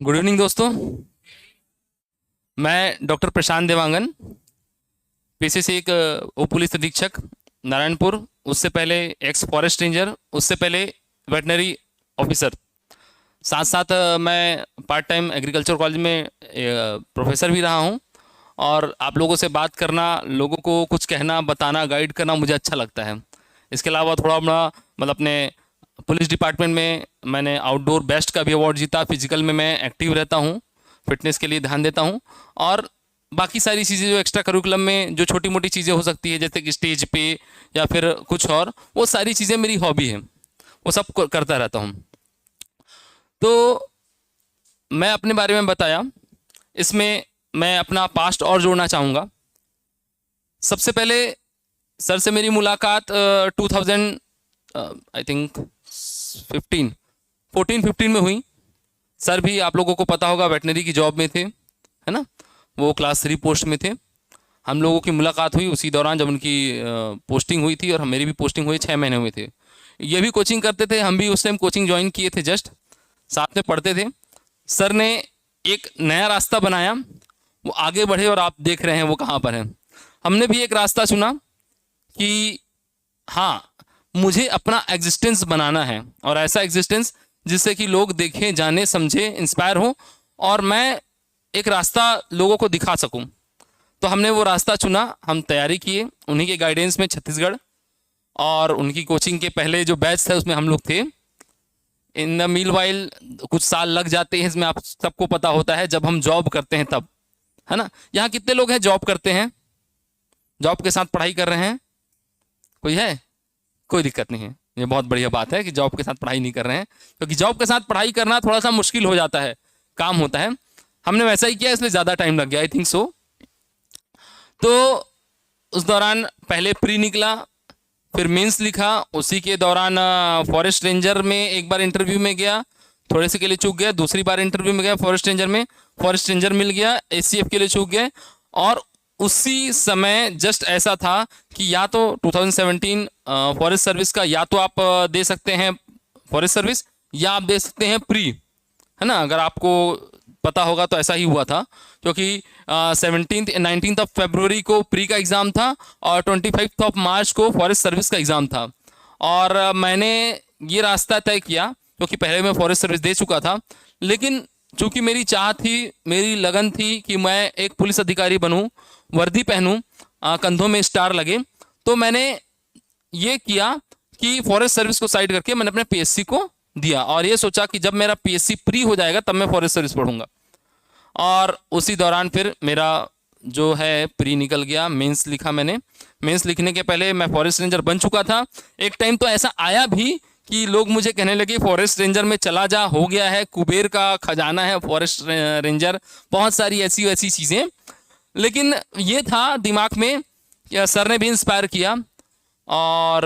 Good evening दोस्तों। मैं doctor प्रशांत देवांगन, पेशे से एक उप पुलिस अधीक्षक नारायणपुर, उससे पहले एक्स फॉरेस्ट रेंजर, उससे पहले वेटनरी ऑफिसर। साथ साथ मैं पार्ट टाइम एग्रीकल्चर कॉलेज में प्रोफेसर भी रहा हूँ। और आप लोगों से बात करना, लोगों को कुछ कहना, बताना, गाइड करना मुझे अच्छा लगता है। इसके अलावा थोड़ा बड़ा मतलब अपने पुलिस डिपार्टमेंट में मैंने आउटडोर बेस्ट का भी अवार्ड जीता। फिजिकल में मैं एक्टिव रहता हूँ, फिटनेस के लिए ध्यान देता हूँ। और बाकी सारी चीज़ें जो एक्स्ट्रा करिकुलम में जो छोटी मोटी चीज़ें हो सकती है, जैसे कि स्टेज पे या फिर कुछ और, वो सारी चीज़ें मेरी हॉबी है, वो सब करता रहता हूँ। तो मैं अपने बारे में बताया, इसमें मैं अपना पास्ट और जोड़ना चाहूँगा। सबसे पहले सर से मेरी मुलाकात 2000 आई थिंक 14-15 में हुई। सर भी आप लोगों को पता होगा वेटनरी की जॉब में थे, है ना। वो क्लास 3 पोस्ट में थे। हम लोगों की मुलाकात हुई उसी दौरान जब उनकी पोस्टिंग हुई थी, और मेरी भी पोस्टिंग हुई 6 महीने हुए थे। ये भी कोचिंग करते थे, हम भी उस टाइम कोचिंग ज्वाइन किए थे, जस्ट साथ में पढ़ते थे। सर ने एक नया रास्ता बनाया, वो आगे बढ़े और आप देख रहे हैं वो कहाँ पर है। हमने भी एक रास्ता चुना कि हाँ, मुझे अपना एग्जिस्टेंस बनाना है, और ऐसा एग्जिस्टेंस जिससे कि लोग देखें, जाने, समझे, इंस्पायर हो, और मैं एक रास्ता लोगों को दिखा सकूं। तो हमने वो रास्ता चुना, हम तैयारी किए उन्हीं के गाइडेंस में छत्तीसगढ़, और उनकी कोचिंग के पहले जो बैच था उसमें हम लोग थे। इन द मील वाइल कुछ साल लग जाते हैं, इसमें आप सबको पता होता है, जब हम जॉब करते हैं तब, है ना। यहाँ कितने लोग हैं जॉब करते हैं, जॉब के साथ पढ़ाई कर रहे हैं? कोई है? कोई दिक्कत नहीं है, ये बहुत बढ़िया बात है कि जॉब के साथ पढ़ाई नहीं कर रहे हैं, क्योंकि जॉब के साथ पढ़ाई करना थोड़ा सा मुश्किल हो जाता है, काम होता है। हमने वैसा ही किया, इसलिए ज़्यादा टाइम लग गया, आई थिंक सो। तो उस दौरान पहले प्री निकला, फिर मेंस लिखा। उसी के दौरान फॉरेस्ट रेंजर में एक बार इंटरव्यू में गया, थोड़े से के लिए चूक गया। दूसरी बार इंटरव्यू में गया फॉरेस्ट रेंजर में, फॉरेस्ट रेंजर मिल गया। एसीएफ के लिए चूक गए। और उसी समय जस्ट ऐसा था कि या तो 2017 फॉरेस्ट सर्विस का, या तो आप दे सकते हैं फॉरेस्ट सर्विस, या आप दे सकते हैं प्री, है ना। अगर आपको पता होगा तो ऐसा ही हुआ था, क्योंकि 19 फरवरी को प्री का एग्ज़ाम था, और 25 मार्च को फॉरेस्ट सर्विस का एग्ज़ाम था। और मैंने ये रास्ता तय किया, क्योंकि पहले मैं फॉरेस्ट सर्विस दे चुका था, लेकिन चूँकि मेरी चाह थी, मेरी लगन थी कि मैं एक पुलिस अधिकारी बनूं, वर्दी पहनूं, कंधों में स्टार लगे। तो मैंने ये किया कि फॉरेस्ट सर्विस को साइड करके मैंने अपने पीएससी को दिया, और ये सोचा कि जब मेरा पीएससी प्री हो जाएगा तब मैं फॉरेस्ट सर्विस पढ़ूंगा। और उसी दौरान फिर मेरा जो है प्री निकल गया, मेंस लिखा मैंने। मेंस लिखने के पहले मैं फॉरेस्ट रेंजर बन चुका था। एक टाइम तो ऐसा आया भी कि लोग मुझे कहने लगे फॉरेस्ट रेंजर में चला जा, हो गया है, कुबेर का खजाना है फॉरेस्ट रेंजर, बहुत सारी ऐसी वैसी चीज़ें। लेकिन ये था दिमाग में, सर ने भी इंस्पायर किया। और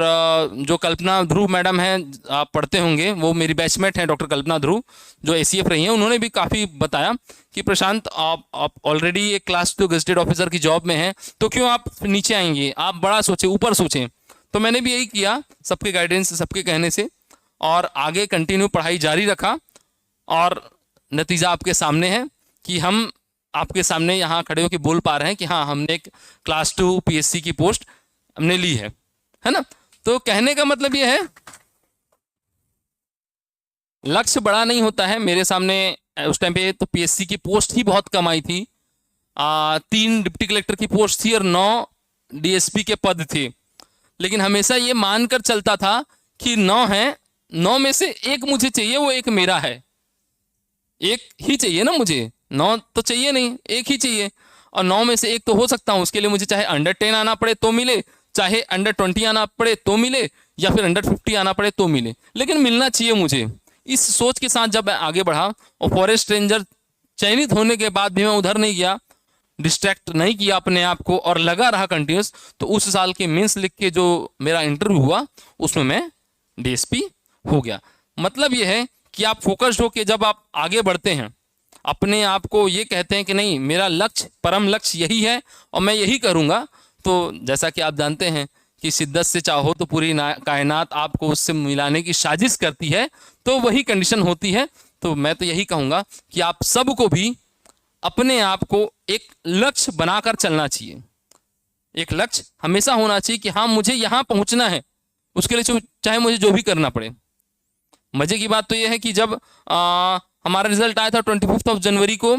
जो कल्पना ध्रुव मैडम हैं, आप पढ़ते होंगे, वो मेरी बैचमेट हैं, डॉक्टर कल्पना ध्रुव, जो एसीएफ रही हैं। उन्होंने भी काफ़ी बताया कि प्रशांत, आप ऑलरेडी एक क्लास 2 गजेटेड ऑफिसर की जॉब में हैं, तो क्यों आप नीचे आएंगे, आप बड़ा सोचें, ऊपर सोचें। तो मैंने भी यही किया, सबके गाइडेंस, सबके कहने से, और आगे कंटिन्यू पढ़ाई जारी रखा। और नतीजा आपके सामने है कि हम आपके सामने यहाँ खड़े होकर बोल पा रहे हैं कि हाँ, हमने एक क्लास 2 पीएससी की पोस्ट हमने ली है ना। तो कहने का मतलब ये है, लक्ष्य बड़ा नहीं होता है। मेरे सामने उस टाइम पे तो पीएससी की पोस्ट ही बहुत कम आई थी। 3 डिप्टी कलेक्टर की पोस्ट थी और 9 डीएसपी के पद थे। लेकिन हमेशा ये मानकर चलता था कि 9 है, 9 में से एक मुझे चाहिए, वो एक मेरा है। एक ही चाहिए ना मुझे, 9 तो चाहिए नहीं, एक ही चाहिए। और 9 में से एक तो हो सकता हूँ, उसके लिए मुझे चाहे अंडर 10 आना पड़े तो मिले, चाहे अंडर 20 आना पड़े तो मिले, या फिर अंडर 50 आना पड़े तो मिले, लेकिन मिलना चाहिए मुझे। इस सोच के साथ जब मैं आगे बढ़ा, और फॉरेस्ट रेंजर चयनित होने के बाद भी मैं उधर नहीं गया, डिस्ट्रैक्ट नहीं किया अपने आप को, और लगा रहा कंटिन्यूस। तो उस साल के मेंस लिख के जो मेरा इंटरव्यू हुआ, उसमें मैं डीएसपी हो गया। मतलब ये है कि आप फोकस्ड हो के जब आप आगे बढ़ते हैं, अपने आप को ये कहते हैं कि नहीं, मेरा लक्ष्य, परम लक्ष्य यही है और मैं यही करूँगा। तो जैसा कि आप जानते हैं कि शिद्दत से चाहो तो पूरी कायनात आपको उससे मिलाने की साजिश करती है, तो वही कंडीशन होती है। तो मैं तो यही कहूँगा कि आप सबको भी अपने आप को एक लक्ष्य बनाकर चलना चाहिए। एक लक्ष्य हमेशा होना चाहिए कि हाँ मुझे यहाँ पहुँचना है, उसके लिए चाहे मुझे जो भी करना पड़े। मजे की बात तो यह है कि जब हमारा रिजल्ट आया था 25 जनवरी को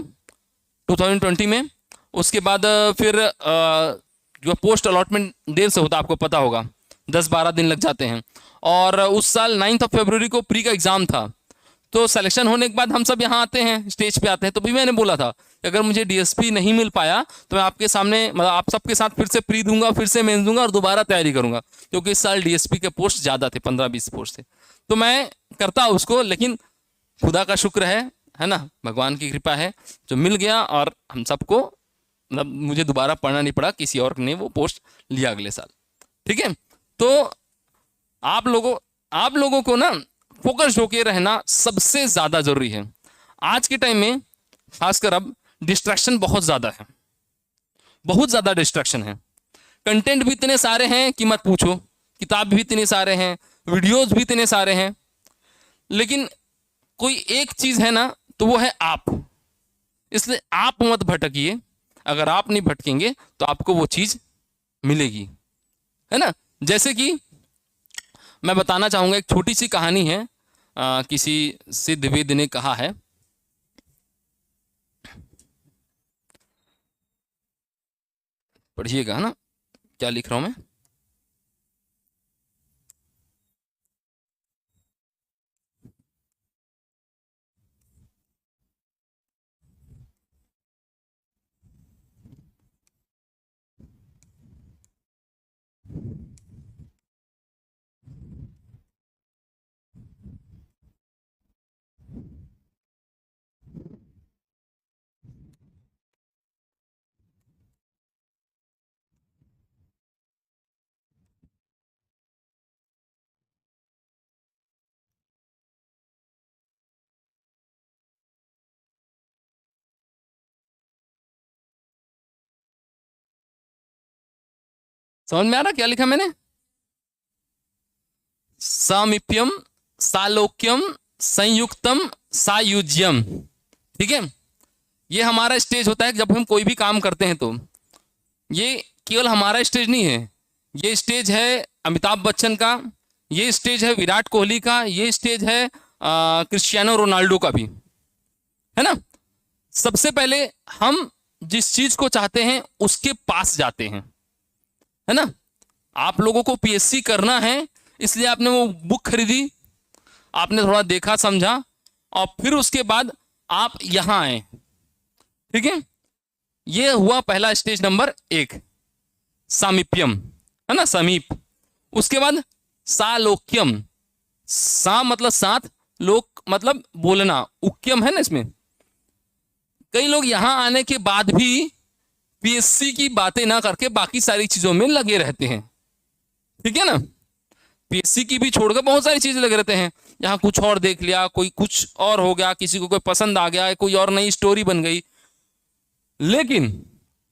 2020 में, उसके बाद फिर जो पोस्ट अलॉटमेंट देर से होता, आपको पता होगा 10-12 दिन लग जाते हैं। और उस साल 9 फरवरी को प्री का एग्ज़ाम था। तो सिलेक्शन होने के बाद हम सब यहाँ आते हैं, स्टेज पे आते हैं। तो भी मैंने बोला था कि अगर मुझे डीएसपी नहीं मिल पाया तो मैं आपके सामने, मतलब आप सबके साथ फिर से प्री दूंगा, फिर से मेंस दूंगा और दोबारा तैयारी करूंगा, क्योंकि इस साल डीएसपी के पोस्ट ज़्यादा थे, 15-20 पोस्ट थे। तो मैं करता उसको, लेकिन खुदा का शुक्र है ना, भगवान की कृपा है जो मिल गया और हम सबको, मतलब मुझे दोबारा पढ़ना नहीं पड़ा, किसी और ने वो पोस्ट लिया अगले साल। ठीक है, तो आप लोगों को ना फोकस्ड होके रहना सबसे ज़्यादा ज़रूरी है। आज के टाइम में खासकर अब डिस्ट्रैक्शन बहुत ज़्यादा है, बहुत ज़्यादा डिस्ट्रैक्शन है। कंटेंट भी इतने सारे हैं कि मत पूछो, किताब भी इतने सारे हैं, वीडियोस भी इतने सारे हैं, लेकिन कोई एक चीज़ है ना, तो वो है आप। इसलिए आप मत भटकिए। अगर आप नहीं भटकेंगे तो आपको वो चीज़ मिलेगी, है ना। जैसे कि मैं बताना चाहूँगा, एक छोटी सी कहानी है। किसी सिद्ध वेद ने कहा है, पढ़िएगा ना क्या लिख रहा हूं मैं। समझ में आ रहा क्या लिखा मैंने? सामीप्यम, सालोक्यम, संयुक्तम, सायुज्यम। ठीक है, ये हमारा स्टेज होता है जब हम कोई भी काम करते हैं। तो ये केवल हमारा स्टेज नहीं है, ये स्टेज है अमिताभ बच्चन का, ये स्टेज है विराट कोहली का, ये स्टेज है क्रिस्टियानो रोनाल्डो का भी, है ना। सबसे पहले हम जिस चीज को चाहते हैं उसके पास जाते हैं, है ना। आप लोगों को पीएससी करना है, इसलिए आपने वो बुक खरीदी, आपने थोड़ा देखा समझा, और फिर उसके बाद आप यहां आए। ठीक है, ये हुआ पहला स्टेज नंबर 1, सामीप्यम, है ना, समीप। उसके बाद सालोक्यम, सा मतलब साथ, लोक मतलब बोलना, उक्यम है ना इसमें। कई लोग यहां आने के बाद भी पीएससी की बातें ना करके बाकी सारी चीजों में लगे रहते हैं। ठीक है ना, पीएससी की भी छोड़कर बहुत सारी चीजें लगे रहते हैं। यहाँ कुछ और देख लिया, कोई कुछ और हो गया, किसी को कोई पसंद आ गया, कोई और नई स्टोरी बन गई। लेकिन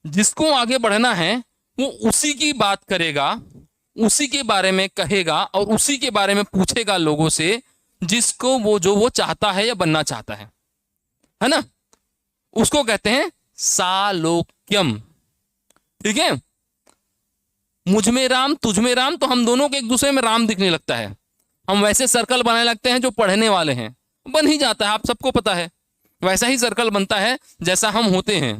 जिसको आगे बढ़ना है वो उसी की बात करेगा, उसी के बारे में कहेगा और उसी के बारे में पूछेगा लोगों से, जिसको वो चाहता है या बनना चाहता है ना। उसको कहते हैं सालोक्यम। ठीक है, मुझ में राम तुझ में राम, तो हम दोनों के एक दूसरे में राम दिखने लगता है। हम वैसे सर्कल बनाने लगते हैं जो पढ़ने वाले हैं, बन ही जाता है, आप सबको पता है। वैसा ही सर्कल बनता है जैसा हम होते हैं,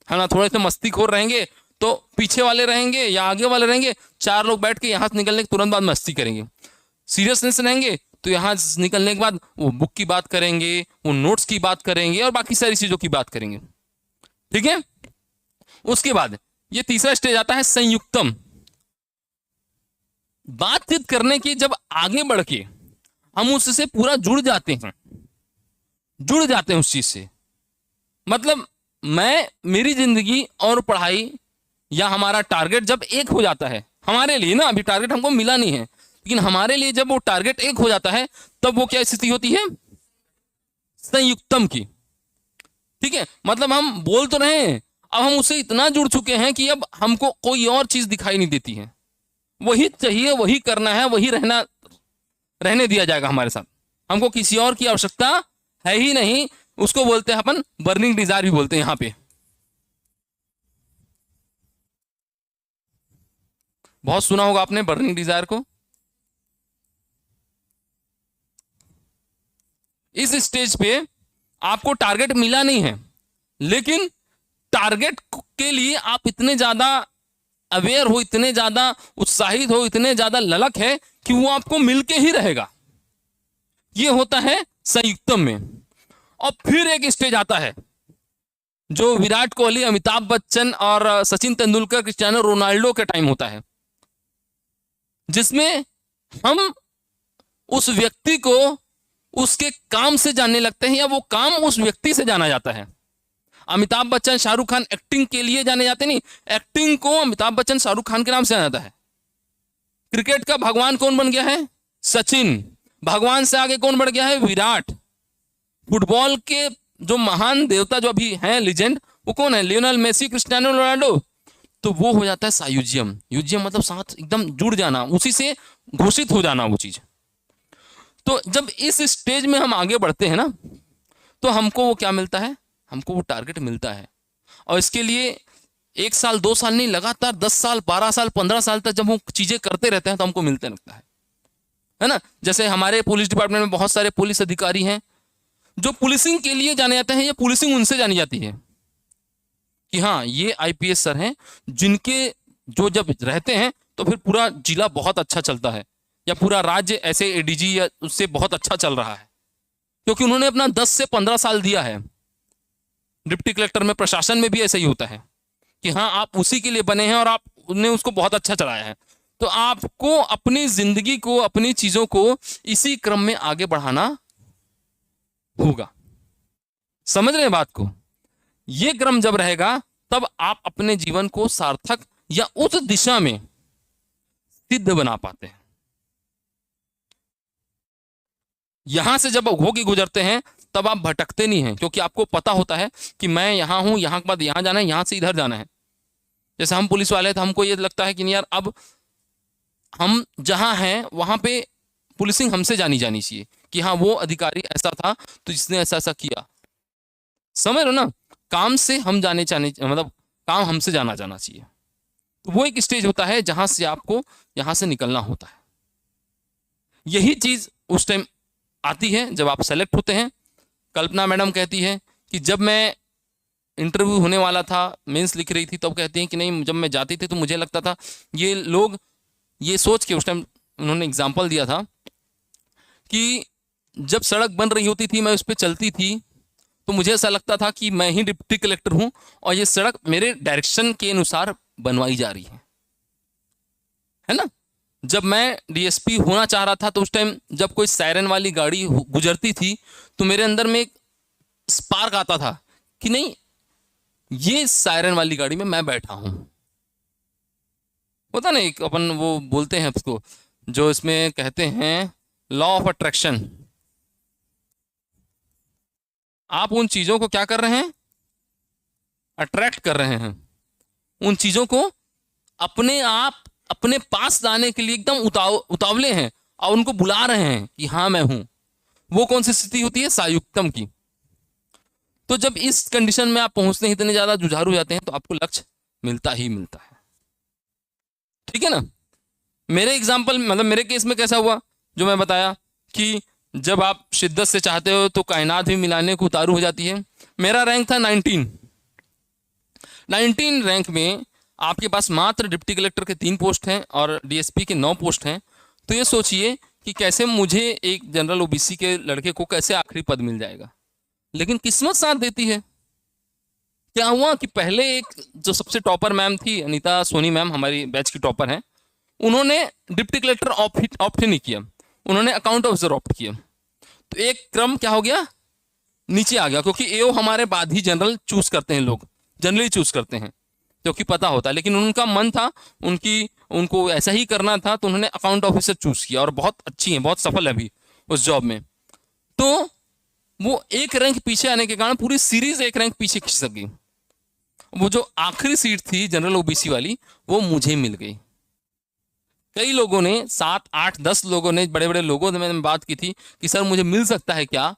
है ना। थोड़े से मस्तीखोर रहेंगे तो पीछे वाले रहेंगे या आगे वाले रहेंगे, 4 लोग बैठ के यहाँ से निकलने के तुरंत बाद मस्ती करेंगे। सीरियसनेस रहेंगे तो यहाँ निकलने के बाद वो बुक की बात करेंगे, वो नोट्स की बात करेंगे और बाकी सारी चीजों की बात करेंगे। ठीक है, उसके बाद ये तीसरा स्टेज आता है संयुक्तम। बातचीत करने की जब आगे बढ़ के हम उससे पूरा जुड़ जाते हैं उस चीज से, मतलब मेरी जिंदगी और पढ़ाई या हमारा टारगेट जब एक हो जाता है हमारे लिए ना, अभी टारगेट हमको मिला नहीं है, लेकिन हमारे लिए जब वो टारगेट एक हो जाता है तब वो क्या स्थिति होती है, संयुक्तम की। ठीक है, मतलब हम बोल तो रहे हैं, अब हम उससे इतना जुड़ चुके हैं कि अब हमको कोई और चीज दिखाई नहीं देती है, वही चाहिए, वही करना है, वही रहने दिया जाएगा हमारे साथ, हमको किसी और की आवश्यकता है ही नहीं, उसको बोलते हैं अपन बर्निंग डिजायर भी बोलते हैं। यहां पे बहुत सुना होगा आपने बर्निंग डिजायर को। इस स्टेज पे आपको टारगेट मिला नहीं है, लेकिन टारगेट के लिए आप इतने ज्यादा अवेयर हो, इतने ज्यादा उत्साहित हो, इतने ज्यादा ललक है कि वो आपको मिलके ही रहेगा। ये होता है संयुक्तम में। और फिर एक स्टेज आता है जो विराट कोहली, अमिताभ बच्चन और सचिन तेंदुलकर, क्रिस्टियानो रोनाल्डो के टाइम होता है, जिसमें हम उस व्यक्ति को उसके काम से जानने लगते हैं या वो काम उस व्यक्ति से जाना जाता है। अमिताभ बच्चन, शाहरुख खान एक्टिंग के लिए जाने जाते नहीं, एक्टिंग को अमिताभ बच्चन, शाहरुख खान के नाम से जाना जाता है। क्रिकेट का भगवान कौन बन गया है? सचिन। भगवान से आगे कौन बढ़ गया है? विराट। फुटबॉल के जो महान देवता जो अभी हैं लीजेंड, वो कौन है? Lionel Messi, Cristiano Ronaldo. तो वो हो जाता है सायुज्यम। युज्यम मतलब साथ एकदम जुड़ जाना, उसी से घोषित हो जाना वो चीज। तो जब इस स्टेज में हम आगे बढ़ते हैं ना, तो हमको वो क्या मिलता है? हमको वो टारगेट मिलता है। और इसके लिए 1 साल 2 साल नहीं, लगातार 10 साल 12 साल 15 साल तक जब हम चीजें करते रहते हैं तो हमको मिलते लगता है ना। जैसे हमारे पुलिस डिपार्टमेंट में बहुत सारे पुलिस अधिकारी हैं जो पुलिसिंग के लिए जाने जाते हैं, या पुलिसिंग उनसे जानी जाती है कि हाँ ये आईपीएस सर हैं, जिनके जो जब रहते हैं तो फिर पूरा जिला बहुत अच्छा चलता है, या पूरा राज्य ऐसे एडीजी या उससे बहुत अच्छा चल रहा है, क्योंकि उन्होंने अपना 10 से 15 साल दिया है। डिप्टी कलेक्टर में, प्रशासन में भी ऐसा ही होता है कि हाँ आप उसी के लिए बने हैं और आपने उसको बहुत अच्छा चलाया है। तो आपको अपनी जिंदगी को, अपनी चीजों को इसी क्रम में आगे बढ़ाना होगा। समझ रहे हैं बात को? ये क्रम जब रहेगा तब आप अपने जीवन को सार्थक या उस दिशा में सिद्ध बना पाते हैं। यहां से जब होके गुजरते हैं तब आप भटकते नहीं हैं, क्योंकि आपको पता होता है कि मैं यहां हूं, यहां के बाद यहां जाना है, यहां से इधर जाना है। जैसे हम पुलिस वाले हैं तो हमको ये लगता है कि नहीं यार, अब हम जहां हैं वहां पे पुलिसिंग हमसे जानी जानी चाहिए कि हाँ वो अधिकारी ऐसा था तो जिसने ऐसा ऐसा किया। समझ रहे हो ना? काम से हम जाने चाहिए, मतलब काम हमसे जाना जाना चाहिए। तो वो एक स्टेज होता है जहां से आपको यहां से निकलना होता है। यही चीज उस टाइम आती है जब आप सेलेक्ट होते हैं। कल्पना मैडम कहती है कि जब मैं इंटरव्यू होने वाला था, मेंस लिख रही थी, तब कहती हैं कि नहीं, जब मैं जाती थी तो मुझे लगता था ये लोग, ये सोच के उस टाइम उन्होंने एग्जाम्पल दिया था कि जब सड़क बन रही होती थी, मैं उस पर चलती थी, तो मुझे ऐसा लगता था कि मैं ही डिप्टी कलेक्टर हूं और ये सड़क मेरे डायरेक्शन के अनुसार बनवाई जा रही है ना। जब मैं डीएसपी होना चाह रहा था तो उस टाइम जब कोई सायरन वाली गाड़ी गुजरती थी तो मेरे अंदर में एक स्पार्क आता था कि नहीं, ये सायरन वाली गाड़ी में मैं बैठा हूं। होता ना एक अपन वो बोलते हैं उसको, जो इसमें कहते हैं लॉ ऑफ अट्रैक्शन। आप उन चीजों को क्या कर रहे हैं? अट्रैक्ट कर रहे हैं। उन चीजों को अपने आप अपने पास लाने के लिए एकदम उतावले हैं और उनको बुला रहे हैं कि हाँ मैं हूं। वो कौन सी स्थिति होती है? सायुक्तम की। तो जब इस कंडीशन में आप पहुंचते हैं, इतने ज्यादा जुझारू हो जाते हैं, तो आपको लक्ष्य मिलता ही मिलता है। ठीक है ना? मेरे एग्जाम्पल, मतलब मेरे केस में कैसा हुआ, जो मैं बताया कि जब आप शिद्दत से चाहते हो तो कायनात भी मिलाने को उतारू हो जाती है। मेरा रैंक था 19 रैंक में। आपके पास मात्र डिप्टी कलेक्टर के 3 पोस्ट हैं और डीएसपी के 9 पोस्ट हैं। तो ये सोचिए कि कैसे मुझे एक जनरल ओबीसी के लड़के को कैसे आखिरी पद मिल जाएगा। लेकिन किस्मत साथ देती है। क्या हुआ कि पहले एक जो सबसे टॉपर मैम थी, अनीता सोनी मैम, हमारी बैच की टॉपर हैं, उन्होंने डिप्टी कलेक्टर ऑप्ट ही नहीं किया, उन्होंने अकाउंट ऑफिसर ऑप्ट किया। तो एक क्रम क्या हो गया, नीचे आ गया, क्योंकि एओ हमारे बाद ही जनरल चूज करते हैं, लोग जनरली चूज करते हैं क्योंकि पता होता है। लेकिन उनका मन था, उनको ऐसा ही करना था, तो उन्होंने अकाउंट ऑफिसर चूज किया और बहुत अच्छी हैं, बहुत सफल है अभी उस जॉब में। तो वो एक रैंक पीछे आने के कारण पूरी सीरीज एक रैंक पीछे खिसक गई। वो जो आखिरी सीट थी जनरल ओबीसी वाली, वो मुझे मिल गई। कई लोगों ने, 7 8 10 लोगों ने, बड़े बड़े लोगों ने मैंने बात की थी कि सर मुझे मिल सकता है क्या,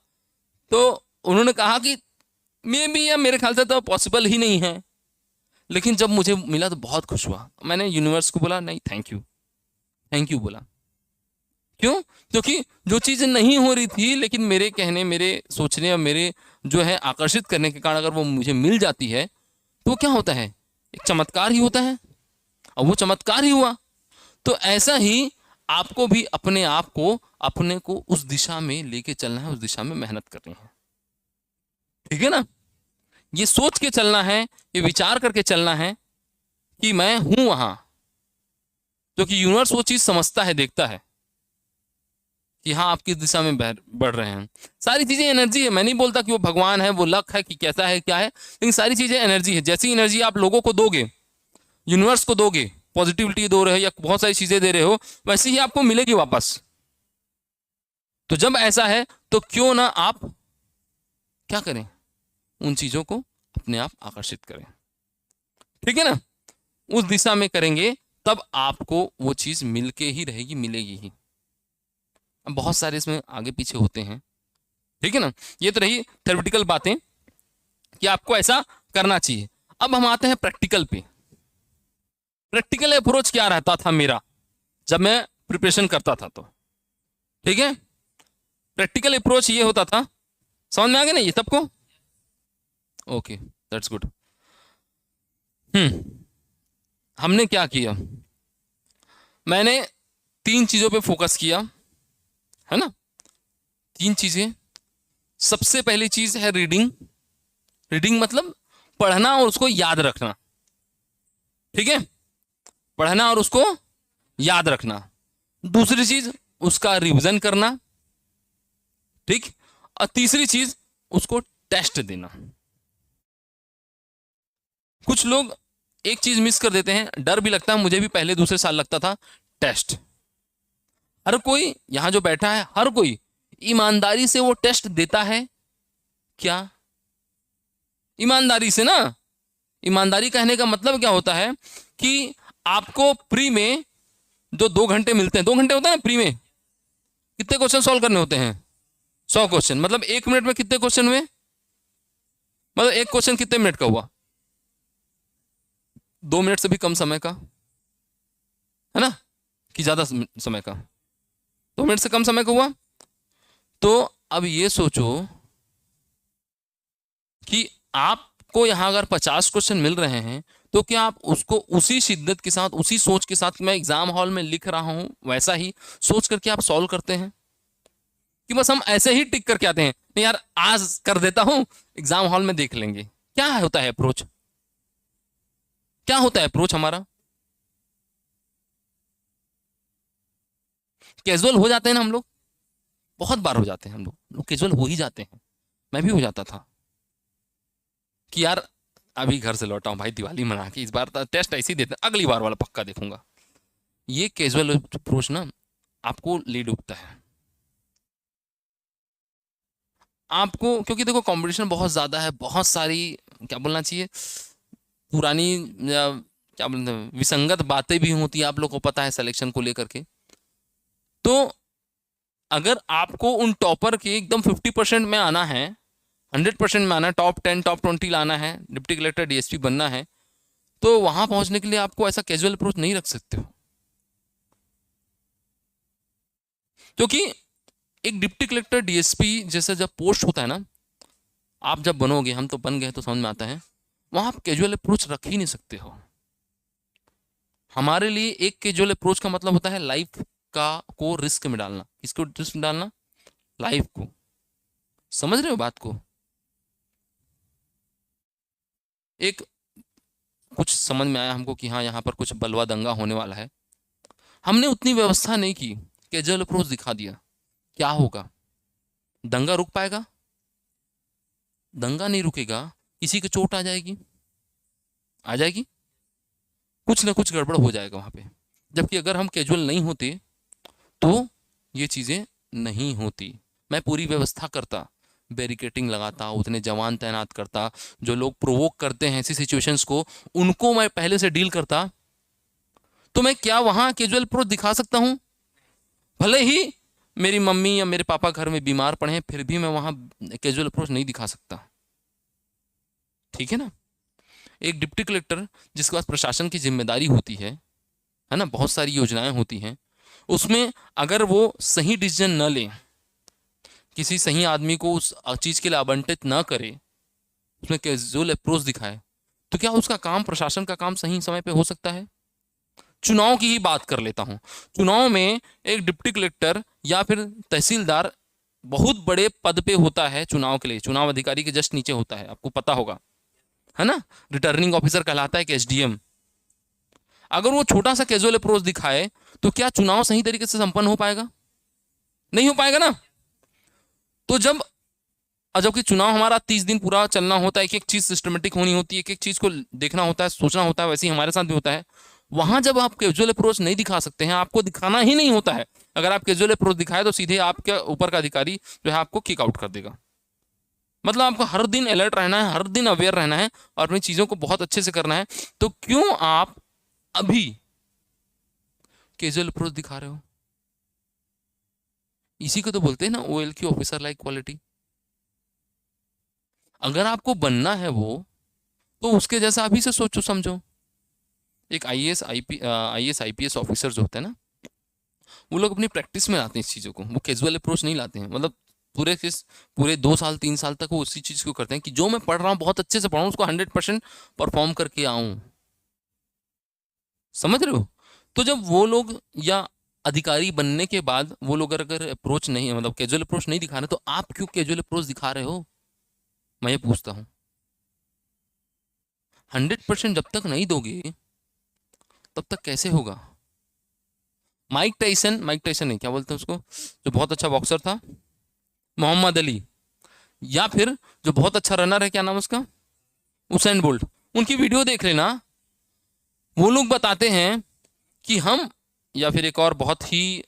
तो उन्होंने कहा कि मे बी या मेरे ख्याल से तो पॉसिबल ही नहीं है, लेकिन जब मुझे मिला तो बहुत खुश हुआ। मैंने यूनिवर्स को बोला नहीं थैंक यू बोला। क्यों? क्योंकि जो चीज़ नहीं हो रही थी, लेकिन मेरे कहने, मेरे सोचने और मेरे जो है आकर्षित करने के कारण अगर वो मुझे मिल जाती है तो वो क्या होता है, एक चमत्कार ही होता है, और वो चमत्कार ही हुआ। तो ऐसा ही आपको भी अपने आप को, अपने को उस दिशा में लेके चलना है, उस दिशा में मेहनत करनी है, ठीक है ना। ये सोच के चलना है, ये विचार करके चलना है कि मैं हूं वहां, क्योंकि यूनिवर्स वो चीज समझता है, देखता है कि हाँ आप किस दिशा में बढ़ रहे हैं। सारी चीजें एनर्जी है। मैं नहीं बोलता कि वो भगवान है, वो लक है कि कैसा है क्या है, लेकिन सारी चीजें एनर्जी है। जैसी एनर्जी आप लोगों को दोगे, यूनिवर्स को दोगे, पॉजिटिविटी दो रहे हो या बहुत सारी चीजें दे रहे हो, वैसे ही आपको मिलेगी वापस। तो जब ऐसा है तो क्यों ना आप क्या करें, उन चीजों को अपने आप आकर्षित करें, ठीक है ना। उस दिशा में करेंगे तब आपको वो चीज मिलके ही रहेगी, मिलेगी ही। अब बहुत सारे इसमें आगे पीछे होते हैं, ठीक है ना। ये तो रही थ्योरेटिकल बातें कि आपको ऐसा करना चाहिए। अब हम आते हैं प्रैक्टिकल पे। प्रैक्टिकल अप्रोच क्या रहता था मेरा जब मैं प्रिपरेशन करता था, तो ठीक है, प्रैक्टिकल अप्रोच ये होता था। समझ में आ गया ना ये सबको? Okay, that's good. हमने क्या किया, मैंने 3 चीजों पे फोकस किया, है ना। 3 चीजें। सबसे पहली चीज है रीडिंग। रीडिंग मतलब पढ़ना और उसको याद रखना, ठीक है, पढ़ना और उसको याद रखना। दूसरी चीज उसका रिवीजन करना, ठीक। और तीसरी चीज उसको टेस्ट देना। कुछ लोग एक चीज मिस कर देते हैं, डर भी लगता है, मुझे भी पहले दूसरे साल लगता था, टेस्ट। हर कोई यहां जो बैठा है, हर कोई ईमानदारी से वो टेस्ट देता है क्या? ईमानदारी से ना। ईमानदारी कहने का मतलब क्या होता है कि आपको प्री में जो 2 घंटे मिलते हैं, 2 घंटे होता है ना प्री में, कितने क्वेश्चन सॉल्व करने होते हैं? 100 क्वेश्चन। मतलब 1 मिनट में कितने क्वेश्चन हुए? मतलब एक क्वेश्चन कितने मिनट का हुआ? 2 मिनट से भी कम समय का, है ना, कि ज्यादा समय का? 2 मिनट से कम समय का हुआ। तो अब ये सोचो कि आपको यहां अगर 50 क्वेश्चन मिल रहे हैं, तो क्या आप उसको उसी शिद्दत के साथ, उसी सोच के साथ मैं एग्जाम हॉल में लिख रहा हूं, वैसा ही सोच करके आप सॉल्व करते हैं? कि बस हम ऐसे ही टिक करके आते हैं, नहीं यार आज कर देता हूं, एग्जाम हॉल में देख लेंगे? क्या होता है अप्रोच? क्या होता है अप्रोच हमारा? कैजुअल हो जाते हैं ना हम लोग, बहुत बार हो जाते हैं हम लोग कैजुअल हो ही जाते हैं। मैं भी हो जाता था कि यार अभी घर से लौटा हूं भाई, दिवाली मना के, इस बार टेस्ट ऐसे ही देते हैं, अगली बार वाला पक्का देखूंगा। ये कैजुअल अप्रोच ना आपको ले डूबता है आपको, क्योंकि देखो कंपटीशन बहुत ज्यादा है, बहुत सारी क्या बोलना चाहिए, पुरानी या क्या बोलते हैं, विसंगत बातें भी होती है, आप लोग को पता है सिलेक्शन को लेकर के। तो अगर आपको उन टॉपर के एकदम 50% में आना है, 100% में आना है, टॉप 10 टॉप 20 लाना है, डिप्टी कलेक्टर डीएसपी बनना है, तो वहां पहुंचने के लिए आपको ऐसा कैजुअल अप्रोच नहीं रख सकते हो। क्योंकि एक डिप्टी कलेक्टर डीएसपी जैसे जब पोस्ट होता है ना, आप जब बनोगे, हम तो बन गए तो समझ में आता है, वहां आप कैजुअल अप्रोच रख ही नहीं सकते हो। हमारे लिए एक कैजुअल अप्रोच का मतलब होता है लाइफ का को रिस्क में डालना। किसको रिस्क में डालना? लाइफ को। समझ रहे हो बात को? एक कुछ समझ में आया हमको कि हाँ यहाँ पर कुछ बलवा दंगा होने वाला है, हमने उतनी व्यवस्था नहीं की, कैजुअल अप्रोच दिखा दिया, क्या होगा? दंगा रुक पाएगा? दंगा नहीं रुकेगा, किसी की चोट आ जाएगी, आ जाएगी, कुछ ना कुछ गड़बड़ हो जाएगा वहां पे। जबकि अगर हम कैजुअल नहीं होते तो ये चीजें नहीं होती। मैं पूरी व्यवस्था करता, बैरिकेटिंग लगाता, उतने जवान तैनात करता, जो लोग प्रोवोक करते हैं ऐसी सिचुएशंस को, उनको मैं पहले से डील करता। तो मैं क्या वहां कैजुअल अप्रोच दिखा सकता हूं? भले ही मेरी मम्मी या मेरे पापा घर में बीमार पड़े हैं, फिर भी मैं वहां कैजुअल अप्रोच नहीं दिखा सकता। ठीक है ना। एक डिप्टी कलेक्टर जिसके पास प्रशासन की जिम्मेदारी होती है ना, बहुत सारी योजनाएं होती हैं, उसमें अगर वो सही डिसीजन न ले, किसी सही आदमी को उस चीज के लिए आवंटित ना करे, उसमें कैजुअल अप्रोच दिखाए, तो क्या उसका काम, प्रशासन का काम सही समय पे हो सकता है? चुनाव की ही बात कर लेता हूं। चुनाव में एक डिप्टी कलेक्टर या फिर तहसीलदार बहुत बड़े पद पे होता है चुनाव के लिए, चुनाव अधिकारी के जस्ट नीचे होता है, आपको पता होगा, है ना। रिटर्निंग ऑफिसर कहलाता है कि एसडीएम। अगर वो छोटा सा कैजुअल अप्रोच दिखाए तो क्या चुनाव सही तरीके से संपन्न हो पाएगा? नहीं हो पाएगा ना। तो जबकि चुनाव हमारा 30 दिन पूरा चलना होता है, एक एक चीज सिस्टमेटिक होनी होती है, एक एक चीज को देखना होता है, सोचना होता है, वैसे ही हमारे साथ भी होता है। वहां जब आप कैजुअल अप्रोच नहीं दिखा सकते हैं, आपको दिखाना ही नहीं होता है। अगर आप कैजुअल अप्रोच दिखाए तो सीधे आपके ऊपर का अधिकारी जो है आपको किक आउट कर देगा। मतलब आपको हर दिन अलर्ट रहना है, हर दिन अवेयर रहना है और अपनी चीजों को बहुत अच्छे से करना है। तो क्यों आप अभी कैजुअल अप्रोच दिखा रहे हो? इसी को तो बोलते हैं ना OLQ, ऑफिसर लाइक क्वालिटी। अगर आपको बनना है वो, तो उसके जैसा अभी से सोचो समझो। एक आईएएस आईपीएस ऑफिसर जो होते हैं ना, वो लोग अपनी प्रैक्टिस में लाते हैं इस चीज़ों को, वो कैजुअल अप्रोच नहीं लाते हैं। मतलब पूरे 2 साल 3 साल तक वो उसी चीज़ को करते हैं कि जो मैं पढ़ रहा हूँ बहुत अच्छे से पढ़ाऊँ, उसको 100% परफॉर्म करके आऊँ। समझ रहे हो? तो जब वो लोग या अधिकारी बनने के बाद वो लोग अगर अप्रोच नहीं, मतलब कैजुअल अप्रोच नहीं दिखा रहे, तो आप क्यों कैजुअल अप्रोच दिखा रहे हो? मैं ये पूछता हूँ। 100% जब तक नहीं दोगे तब तक कैसे होगा? माइक टाइसन नहीं, क्या बोलते हैं उसको, जो बहुत अच्छा बॉक्सर था, मोहम्मद अली, या फिर जो बहुत अच्छा रनर है, क्या नाम उसका, उसेन बोल्ट, उनकी वीडियो देख लेना। वो लोग बताते हैं कि हम, या फिर एक और बहुत ही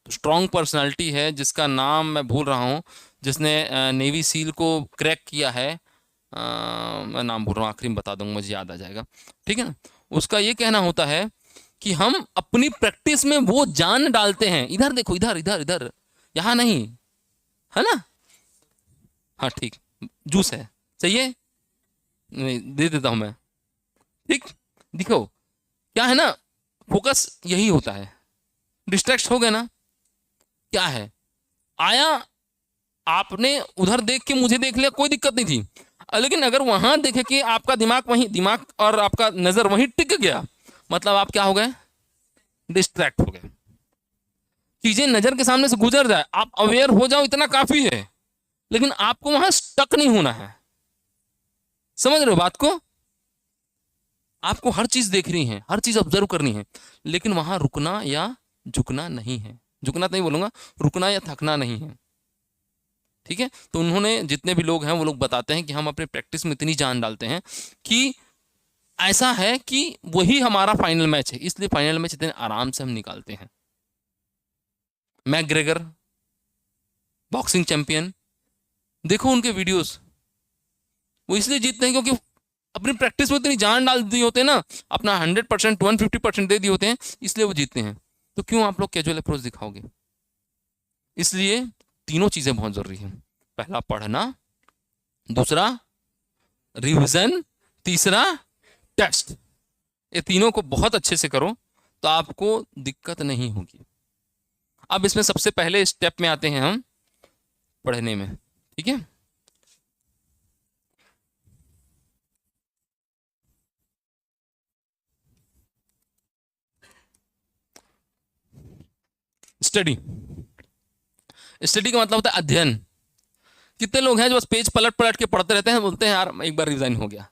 स्ट्रॉन्ग पर्सनालिटी है जिसका नाम मैं भूल रहा हूँ, जिसने नेवी सील को क्रैक किया है, मैं नाम भूल रहा हूँ, आखिरी में बता दूंगा, मुझे याद आ जाएगा। ठीक है ना। उसका ये कहना होता है कि हम अपनी प्रैक्टिस में वो जान डालते हैं, इधर देखो, इधर इधर इधर, यहां नहीं, है ना। हाँ ठीक, जूस है, चाहिए? नहीं, दे देता हूं मैं। ठीक, दिखो क्या है ना, फोकस यही होता है। डिस्ट्रैक्ट हो गए ना, क्या है, आया, आपने उधर देख के मुझे देख लिया, कोई दिक्कत नहीं थी। लेकिन अगर वहां देखे कि आपका दिमाग और आपका नजर वहीं टिक गया, मतलब आप क्या हो गए, डिस्ट्रैक्ट हो गए। चीजें नजर के सामने से गुजर जाए, आप अवेयर हो जाओ, इतना काफी है। लेकिन आपको वहां स्टक नहीं होना है। समझ रहे हो बात को? आपको हर चीज देखनी है, हर चीज ऑब्जर्व करनी है, लेकिन वहां रुकना या झुकना नहीं है। झुकना तो नहीं बोलूंगा, रुकना या थकना नहीं है। ठीक है। तो उन्होंने, जितने भी लोग हैं वो लोग बताते हैं कि हम अपने प्रैक्टिस में इतनी जान डालते हैं कि ऐसा है कि वही हमारा फाइनल मैच है, इसलिए फाइनल मैच इतने आराम से हम निकालते हैं। मैकग्रेगर, बॉक्सिंग चैंपियन, देखो उनके वीडियोस, वो इसलिए जीतते हैं क्योंकि अपनी प्रैक्टिस में इतनी जान डाल दी होते हैं ना, अपना 100% 150% दे दिए होते हैं, इसलिए वो जीतते हैं। तो क्यों आप लोग कैजुअल अप्रोच दिखाओगे? इसलिए तीनों चीजें बहुत जरूरी हैं। पहला पढ़ना, दूसरा रिवीजन, तीसरा टेस्ट। ये तीनों को बहुत अच्छे से करो तो आपको दिक्कत नहीं होगी। अब इसमें सबसे पहले स्टेप में आते हैं हम पढ़ने में। ठीक है। स्टडी। स्टडी का मतलब होता है अध्ययन। कितने लोग हैं जो बस पेज पलट पलट के पढ़ते रहते हैं, बोलते हैं यार एक बार रिजाइन हो गया।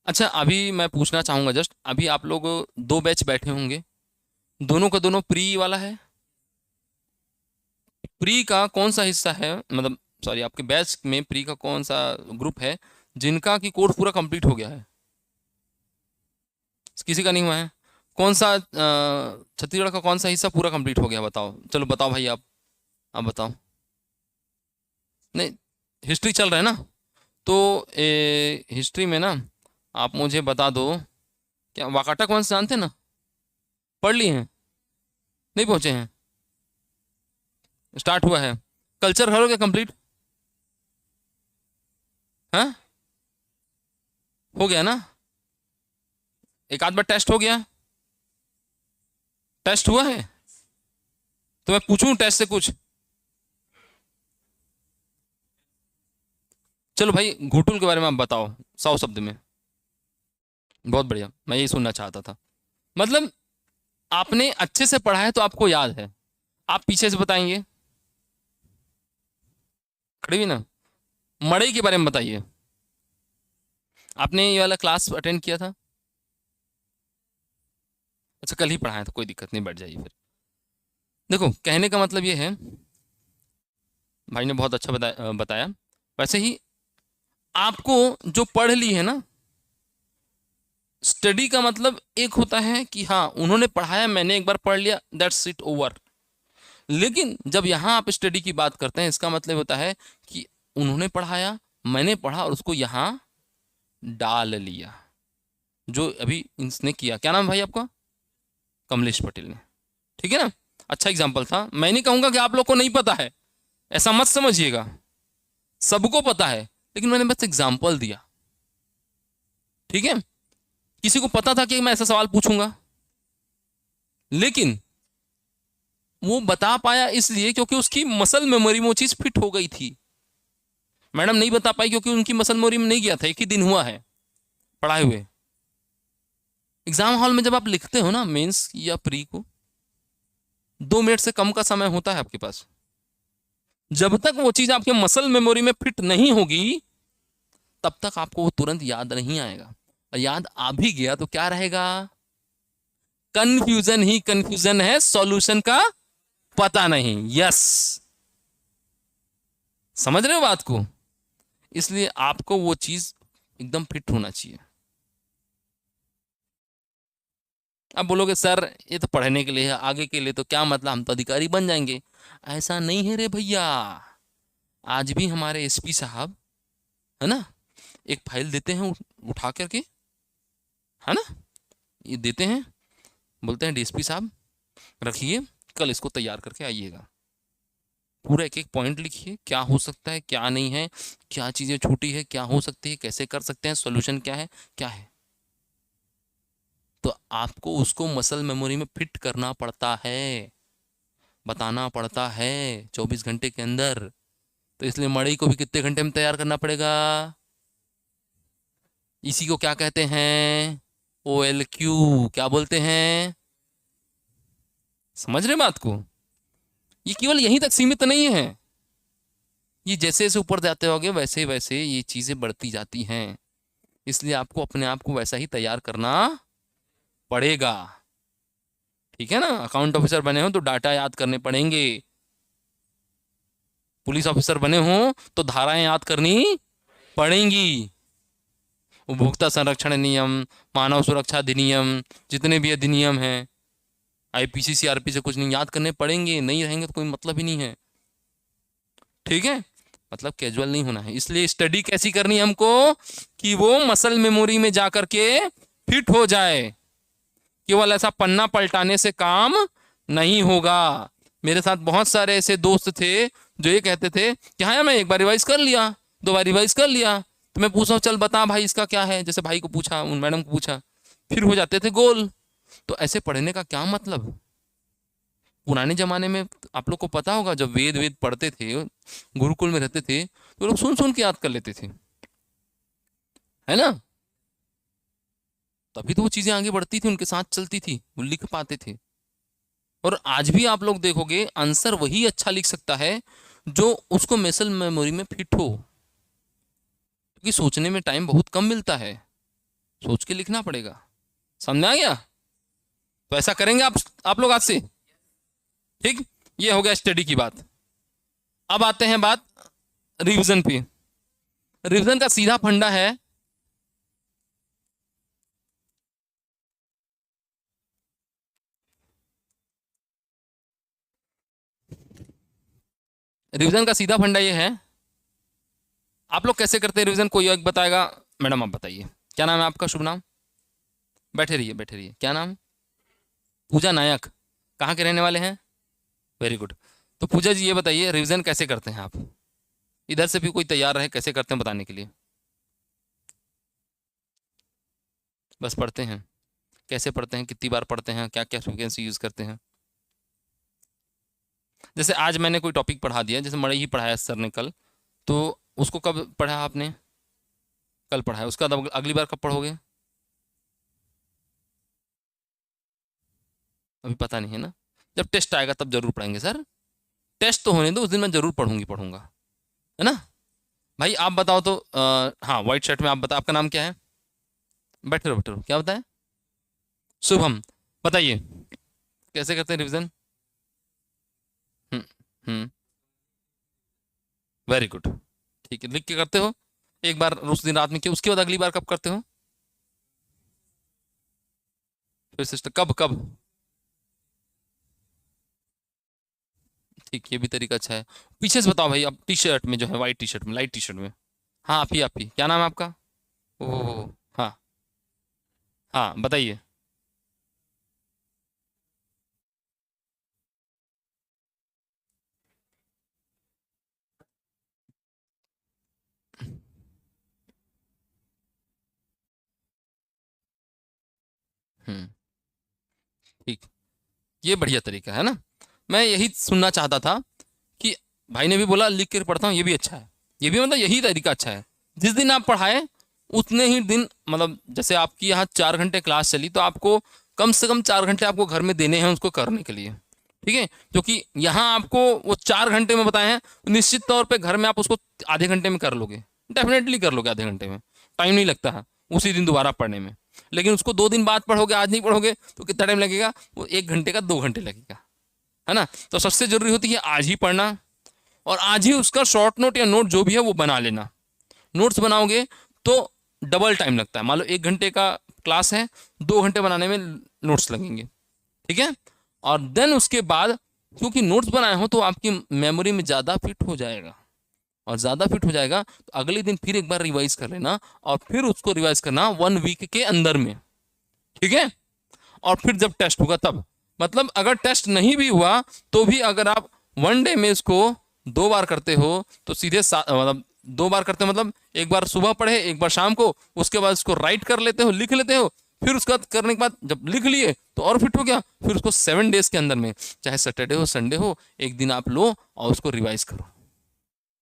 अच्छा, अभी मैं पूछना चाहूंगा, जस्ट अभी आप लोग 2 बैच बैठे होंगे, दोनों का दोनों प्री वाला है। प्री का कौन सा हिस्सा है, मतलब सॉरी, आपके बैच में प्री का कौन सा ग्रुप है जिनका की कोर्स पूरा कंप्लीट हो गया है? किसी का नहीं हुआ है? कौन सा छत्तीसगढ़ का कौन सा हिस्सा पूरा कंप्लीट हो गया, बताओ, चलो बताओ भाई, आप बताओ। नहीं, हिस्ट्री चल रहा है ना, तो हिस्ट्री में ना आप मुझे बता दो, क्या वाकाटा कौन से जानते हैं ना, पढ़ लिए हैं? नहीं पहुंचे हैं, स्टार्ट हुआ है। कल्चर हो गया कंप्लीट? हाँ, हो गया ना? एक आध बार टेस्ट हो गया, टेस्ट हुआ है। तो मैं पूछूं टेस्ट से कुछ? चलो भाई, घुटुल के बारे में आप बताओ 100 शब्द में। बहुत बढ़िया, मैं यही सुनना चाहता था। मतलब आपने अच्छे से पढ़ा है तो आपको याद है। आप पीछे से बताएंगे, खड़े भी ना। मड़ई के बारे में बताइए, आपने ये वाला क्लास अटेंड किया था? अच्छा, कल ही पढ़ा है तो कोई दिक्कत नहीं, बैठ जाइए फिर। देखो, कहने का मतलब ये है, भाई ने बहुत अच्छा बताया। वैसे ही आपको जो पढ़ ली है ना, स्टडी का मतलब एक होता है कि हाँ उन्होंने पढ़ाया, मैंने एक बार पढ़ लिया, दैट्स इट, ओवर। लेकिन जब यहाँ आप स्टडी की बात करते हैं, इसका मतलब होता है कि उन्होंने पढ़ाया, मैंने पढ़ा और उसको यहाँ डाल लिया। जो अभी इसने किया, क्या नाम है भाई आपका? कमलेश पटेल ने, ठीक है ना? अच्छा एग्जाम्पल था। मैं नहीं कहूंगा कि आप लोग को नहीं पता है, ऐसा मत समझिएगा, सबको पता है, लेकिन मैंने बस एग्जाम्पल दिया, ठीक है? किसी को पता था कि मैं ऐसा सवाल पूछूंगा, लेकिन वो बता पाया इसलिए क्योंकि उसकी मसल मेमोरी में वो चीज फिट हो गई थी। मैडम नहीं बता पाई क्योंकि उनकी मसल मेमोरी में नहीं गया था, एक ही दिन हुआ है पढ़ाए हुए। एग्जाम हॉल में जब आप लिखते हो ना, मेंस या प्री को, 2 मिनट से कम का समय होता है आपके पास। जब तक वो चीज आपके मसल मेमोरी में फिट नहीं होगी, तब तक आपको वो तुरंत याद नहीं आएगा। और याद आ भी गया तो क्या रहेगा? कंफ्यूजन ही कंफ्यूजन है, सॉल्यूशन का पता नहीं। यस, समझ रहे हो बात को? इसलिए आपको वो चीज एकदम फिट होना चाहिए। अब बोलोगे सर ये तो पढ़ने के लिए है, आगे के लिए तो क्या मतलब, हम तो अधिकारी बन जाएंगे। ऐसा नहीं है रे भैया। आज भी हमारे एसपी साहब, है ना, एक फाइल देते हैं उठा करके, है ना, ये देते हैं, बोलते हैं डीएसपी साहब रखिए, कल इसको तैयार करके आइएगा। पूरा एक एक पॉइंट लिखिए, क्या हो सकता है, क्या नहीं है, क्या चीजें छूटी है, क्या हो सकती है, कैसे कर सकते हैं, सॉल्यूशन क्या है, क्या है। तो आपको उसको मसल मेमोरी में फिट करना पड़ता है, बताना पड़ता है 24 घंटे के अंदर। तो इसलिए मड़ई को भी कितने घंटे में तैयार करना पड़ेगा? इसी को क्या कहते हैं? OLQ। क्या बोलते हैं? समझ रहे बात को? ये केवल यहीं तक सीमित नहीं है, ये जैसे जैसे ऊपर जाते होगे वैसे वैसे ये चीजें बढ़ती जाती हैं। इसलिए आपको अपने आप को वैसा ही तैयार करना पड़ेगा, ठीक है ना? अकाउंट ऑफिसर बने हो तो डाटा याद करने पड़ेंगे, पुलिस ऑफिसर बने हो तो धाराएं याद करनी पड़ेंगी। उपभोक्ता संरक्षण नियम, मानव सुरक्षा अधिनियम, जितने भी अधिनियम हैं, IPC CRP से कुछ नहीं, याद करने पड़ेंगे। नहीं रहेंगे तो कोई मतलब ही नहीं है, ठीक है? मतलब कैजुअल नहीं होना है। इसलिए स्टडी कैसी करनी है हमको कि वो मसल मेमोरी में जाकर के फिट हो जाए। केवल ऐसा पन्ना पलटाने से काम नहीं होगा। मेरे साथ बहुत सारे ऐसे दोस्त थे जो ये कहते थे कि हाँ मैं एक बार रिवाइज कर लिया, 2 बार रिवाइज कर लिया, तो मैं पूछा चल बता भाई इसका क्या है, जैसे भाई को पूछा, उन मैडम को पूछा, फिर हो जाते थे गोल। तो ऐसे पढ़ने का क्या मतलब? पुराने जमाने में आप लोग को पता होगा, जब वेद वेद पढ़ते थे, गुरुकुल में रहते थे, तो लोग सुन सुन के याद कर लेते थे, है ना? तभी तो वो चीजें आगे बढ़ती थी, उनके साथ चलती थी, वो लिख पाते थे। और आज भी आप लोग देखोगे आंसर वही अच्छा लिख सकता है जो उसको मसल मेमोरी में फिट हो, क्योंकि सोचने में टाइम बहुत कम मिलता है, सोच के लिखना पड़ेगा। समझ आ गया? तो ऐसा करेंगे आप लोग आज से, ठीक? ये हो गया स्टडी की बात। अब आते हैं बात रिवीजन पे। रिवीजन का सीधा फंडा है, रिवीजन का सीधा फंडा ये है, आप लोग कैसे करते हैं रिवीजन? कोई एक बताएगा? मैडम आप बताइए, क्या नाम है आपका? शुभ नाम? बैठे रहिए बैठे रहिए, क्या नाम? पूजा नायक। कहाँ के रहने वाले हैं? Very good. तो पूजा जी ये बताइए रिवीजन कैसे करते हैं आप? इधर से भी कोई तैयार रहे कैसे करते हैं बताने के लिए। बस पढ़ते हैं, कैसे पढ़ते हैं, कितनी बार पढ़ते हैं, क्या क्या फ्रिक्वेंसी यूज़ करते हैं। जैसे आज मैंने कोई टॉपिक पढ़ा दिया, जैसे मड़ई ही पढ़ाया सर ने कल, तो उसको कब पढ़ा आपने? कल पढ़ाया, उसका अगली बार कब पढ़ोगे? अभी पता नहीं है ना, जब टेस्ट आएगा तब जरूर पढ़ेंगे सर। टेस्ट तो होने दो, उस दिन मैं जरूर पढ़ूंगा, है ना भाई। आप बताओ तो हाँ व्हाइट शर्ट में आप बताओ, आपका नाम क्या है? बैठे रहो बैठे रहो, क्या बताए? शुभम। बताइए कैसे करते हैं रिवीजन? हम्म हम्म वेरी गुड। ठीक है, लिख के करते हो एक बार उस दिन रात में किया, उसके बाद अगली बार कब करते हो? फिर सिस्टर कब कब? ठीक, ये भी तरीका अच्छा है। पीछे से बताओ भाई, अब टी शर्ट में जो है, व्हाइट टी शर्ट में, लाइट टी शर्ट में। हाँ आप ही, क्या नाम है आपका? ओह हाँ, हाँ बताइए। हम्म ठीक, ये बढ़िया तरीका है ना। मैं यही सुनना चाहता था कि भाई ने भी बोला लिख कर पढ़ता हूँ, ये भी अच्छा है, ये भी मतलब यही तरीका अच्छा है। जिस दिन आप पढ़ाए उतने ही दिन, मतलब जैसे आपकी यहाँ 4 घंटे क्लास चली, तो आपको कम से कम 4 घंटे आपको घर में देने हैं उसको करने के लिए, ठीक है? क्योंकि यहाँ आपको वो 4 घंटे में बताए हैं, निश्चित तौर पे घर में आप उसको आधे घंटे में कर लोगे, डेफिनेटली कर लोगे आधे घंटे में, टाइम नहीं लगता है उसी दिन दोबारा पढ़ने में। लेकिन उसको 2 दिन बाद पढ़ोगे, आज नहीं पढ़ोगे तो कितना टाइम लगेगा? वो 1 घंटे का 2 घंटे लगेगा, है ना। तो सबसे जरूरी होती है आज ही पढ़ना, और आज ही उसका शॉर्ट नोट या नोट जो भी है वो बना लेना। नोट्स बनाओगे तो डबल टाइम लगता है, मान लो 1 घंटे का क्लास है, 2 घंटे बनाने में नोट्स लगेंगे, ठीक है? और देन उसके बाद क्योंकि नोट्स बनाए हो तो आपकी मेमोरी में ज़्यादा फिट हो जाएगा, और ज़्यादा फिट हो जाएगा तो अगले दिन फिर एक बार रिवाइज कर लेना, और फिर उसको रिवाइज करना 1 वीक के अंदर में, ठीक है? और फिर जब टेस्ट होगा तब, मतलब अगर टेस्ट नहीं भी हुआ तो भी अगर आप 1 डे में इसको 2 बार करते हो तो सीधे मतलब 2 बार करते हो, मतलब एक बार सुबह पढ़े एक बार शाम को, उसके बाद इसको राइट कर लेते हो, लिख लेते हो, फिर उसका करने के बाद जब लिख लिए तो और फिट हो गया, फिर उसको 7 डेज के अंदर में, चाहे सैटरडे हो संडे हो, एक दिन आप लो और उसको रिवाइज करो।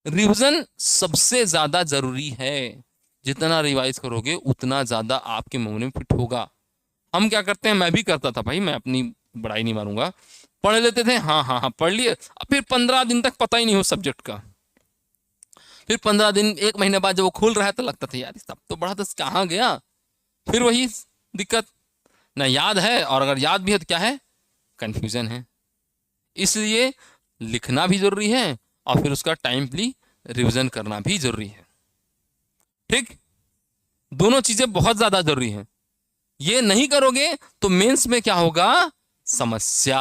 रिवीजन सबसे ज्यादा जरूरी है, जितना रिवाइज करोगे उतना ज्यादा आपके मेमोरी में फिट होगा। हम क्या करते हैं, मैं भी करता था भाई, मैं अपनी बड़ाई नहीं मारूंगा, पढ़ लेते थे, हाँ हाँ हाँ पढ़ लिए, अब फिर 15 दिन तक पता ही नहीं हो सब्जेक्ट का, फिर 15 दिन 1 महीने बाद जब वो खुल रहा है तो लगता था यार सब तो बड़ा था, कहाँ गया? फिर वही दिक्कत, ना याद है, और अगर याद भी है तो क्या है, कंफ्यूजन है। इसलिए लिखना भी जरूरी है और फिर उसका टाइमली रिवीजन करना भी जरूरी है, ठीक? दोनों चीजें बहुत ज्यादा जरूरी हैं। ये नहीं करोगे तो मेंस में क्या होगा? समस्या।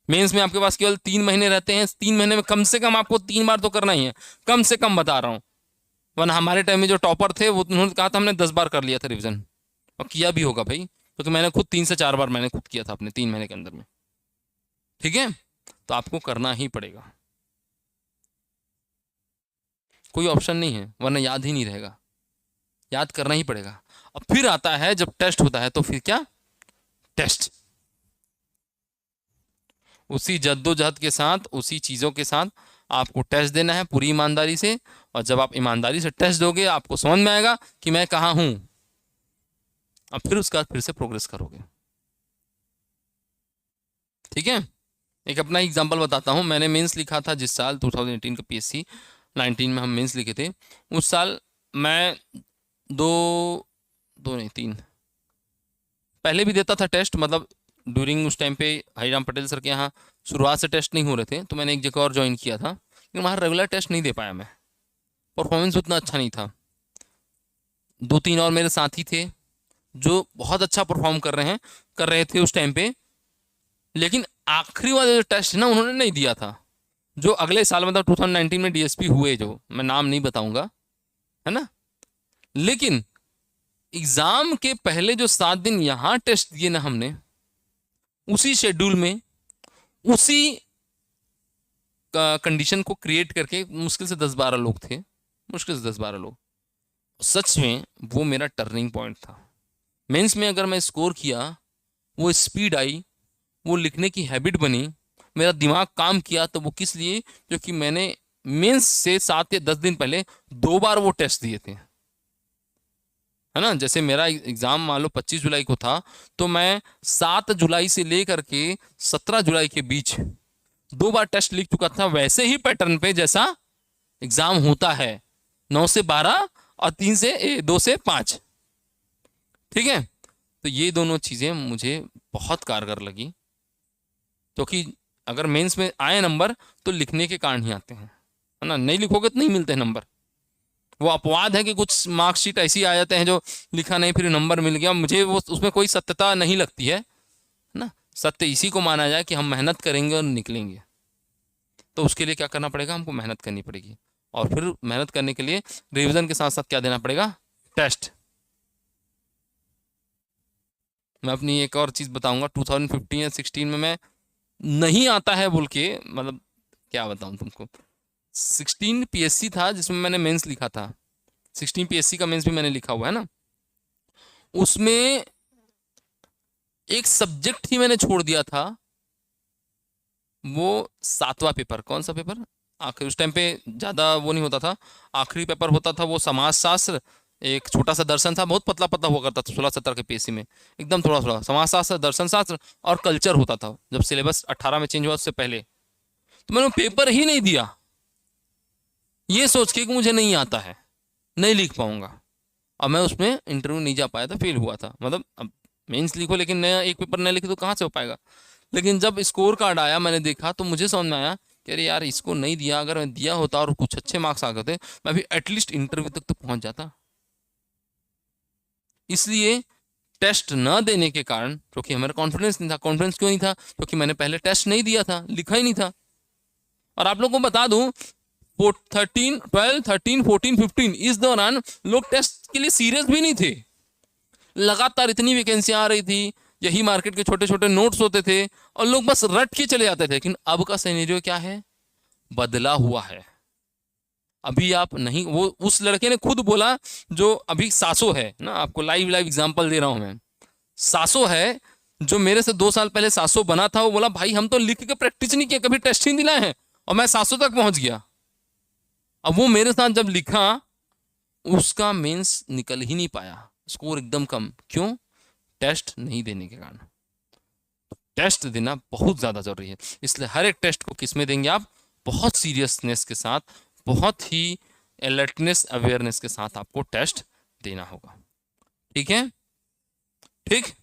मेंस में आपके पास केवल 3 महीने रहते हैं, 3 महीने में कम से कम आपको 3 बार तो करना ही है, कम से कम बता रहा हूं। वरना हमारे टाइम में जो टॉपर थे वो उन्होंने कहा था हमने 10 बार कर लिया था रिवीजन, और किया भी होगा भाई, क्योंकि मैंने खुद 3 से 4 बार मैंने खुद किया था अपने 3 महीने के अंदर में, ठीक है? तो आपको करना ही पड़ेगा, कोई ऑप्शन नहीं है, वरना याद ही नहीं रहेगा, याद करना ही पड़ेगा। अब फिर आता है जब टेस्ट होता है तो फिर क्या? टेस्ट उसी जद्दोजहद के साथ, उसी चीज़ों के साथ आपको टेस्ट देना है पूरी ईमानदारी से, और जब आप ईमानदारी से टेस्ट दोगे आपको समझ में आएगा कि मैं कहाँ हूं, अब फिर उसके बाद फिर से प्रोग्रेस करोगे, ठीक है? एक अपना एग्जांपल बताता हूं, मैंने मेंस लिखा था जिस साल 2018 का पीएससी 19 में हम मेंस लिखे थे, उस साल मैं दो दो नहीं 3 पहले भी देता था टेस्ट, मतलब ड्यूरिंग उस टाइम पे हरिराम पटेल सर के यहाँ शुरुआत से टेस्ट नहीं हो रहे थे, तो मैंने एक जगह और ज्वाइन किया था, लेकिन वहाँ रेगुलर टेस्ट नहीं दे पाया मैं, परफॉर्मेंस उतना अच्छा नहीं था। 2-3 और मेरे साथी थे जो बहुत अच्छा परफॉर्म कर रहे थे उस टाइम पे, लेकिन आखिरी वाले जो टेस्ट ना उन्होंने नहीं दिया था, जो अगले साल मतलब 2019 में डीएसपी हुए, जो मैं नाम नहीं बताऊंगा, है ना। लेकिन एग्जाम के पहले जो 7 दिन यहाँ टेस्ट दिए ना हमने, उसी शेड्यूल में उसी कंडीशन को क्रिएट करके मुश्किल से 10-12 लोग थे, मुश्किल से 10-12 लोग। सच में वो मेरा टर्निंग पॉइंट था। मेंस में अगर मैं स्कोर किया, वो स्पीड आई, वो लिखने की हैबिट बनी, मेरा दिमाग काम किया, तो वो किस लिए? क्योंकि मैंने मेंस से 7 या 10 दिन पहले 2 बार वो टेस्ट दिए थे, है ना। जैसे मेरा एग्जाम मान लो 25 जुलाई को था, तो मैं 7 जुलाई से लेकर के 17 जुलाई के बीच 2 बार टेस्ट लिख चुका था, वैसे ही पैटर्न पे जैसा एग्जाम होता है, 9 से 12 और 2 से 5। ठीक है, तो ये दोनों चीजें मुझे बहुत कारगर लगी, क्योंकि अगर मेंस में आए नंबर तो लिखने के कारण ही आते हैं, है ना। नहीं लिखोगे तो नहीं मिलते नंबर। वो अपवाद है कि कुछ मार्कशीट ऐसी आ जाते हैं जो लिखा नहीं फिर नंबर मिल गया, मुझे वो उसमें कोई सत्यता नहीं लगती है ना। सत्य इसी को माना जाए कि हम मेहनत करेंगे और निकलेंगे। तो उसके लिए क्या करना पड़ेगा? हमको मेहनत करनी पड़ेगी, और फिर मेहनत करने के लिए रिवीजन के साथ साथ क्या देना पड़ेगा? टेस्ट। मैं अपनी एक और चीज़ बताऊंगा, 2015 या 16 में मैं नहीं आता है बोल के, मतलब क्या बताऊं तुमको, 16 पीएससी था जिसमें मैंने मेंस लिखा था, 16 पीएससी का मेंस भी मैंने लिखा हुआ है ना। उसमें एक सब्जेक्ट ही मैंने छोड़ दिया था, वो 7वां पेपर। कौन सा पेपर? आखिरी, उस टाइम पे ज़्यादा वो नहीं होता था, आखिरी पेपर होता था वो समाजशास्त्र, एक छोटा सा दर्शन था, बहुत पतला पतला हुआ करता था 16-17 के पीएससी में, एकदम थोड़ा थोड़ा समाजशास्त्र, दर्शन शास्त्र और कल्चर होता था, जब सिलेबस 18 में चेंज हुआ उससे पहले। तो मैंने पेपर ही नहीं दिया, ये सोच के कि मुझे नहीं आता है, नहीं लिख पाऊंगा, और मैं उसमें इंटरव्यू नहीं जा पाया था, फेल हुआ था। मतलब अब मेंस लिखो लेकिन नया एक पेपर नहीं लिखे तो कहाँ से हो पाएगा। लेकिन जब स्कोर कार्ड आया, मैंने देखा तो मुझे समझ में आया कि अरे यार, इसको नहीं दिया, अगर मैं दिया होता और कुछ अच्छे मार्क्स आ गए थे, मैं भी एटलीस्ट इंटरव्यू तक तो पहुंच जाता। इसलिए टेस्ट न देने के कारण, क्योंकि हमारा कॉन्फिडेंस नहीं था। कॉन्फिडेंस क्यों नहीं था? क्योंकि मैंने पहले टेस्ट नहीं दिया था, लिखा ही नहीं था। और आप लोगों को बता दूं, 13, 12, 13, 14, 15 इस दौरान लोग टेस्ट के लिए सीरियस भी नहीं थे। लगातार इतनी वैकेंसियां आ रही थी, यही मार्केट के छोटे छोटे नोट्स होते थे, और लोग बस रट के चले जाते थे। लेकिन अब का सिनेरियो क्या है? बदला हुआ है। अभी आप नहीं, वो उस लड़के ने खुद बोला, जो अभी सासो है ना, आपको लाइव एग्जांपल दे रहा हूं मैं, सासो है, जो मेरे से 2 साल पहले सासो बना था, वो बोला भाई हम तो लिख के प्रैक्टिस नहीं किया, कभी टेस्ट ही नहीं दिलाए हैं, और मैं सासो तक पहुंच गया। अब वो मेरे साथ जब लिखा, उसका मेंस निकल ही नहीं पाया, स्कोर एकदम कम। क्यों? टेस्ट नहीं देने के कारण। टेस्ट देना बहुत ज़्यादा जरूरी है, इसलिए हर एक टेस्ट को किस में देंगे आप? बहुत सीरियसनेस के साथ, बहुत ही अलर्टनेस, अवेयरनेस के साथ आपको टेस्ट देना होगा। ठीक है, ठीक।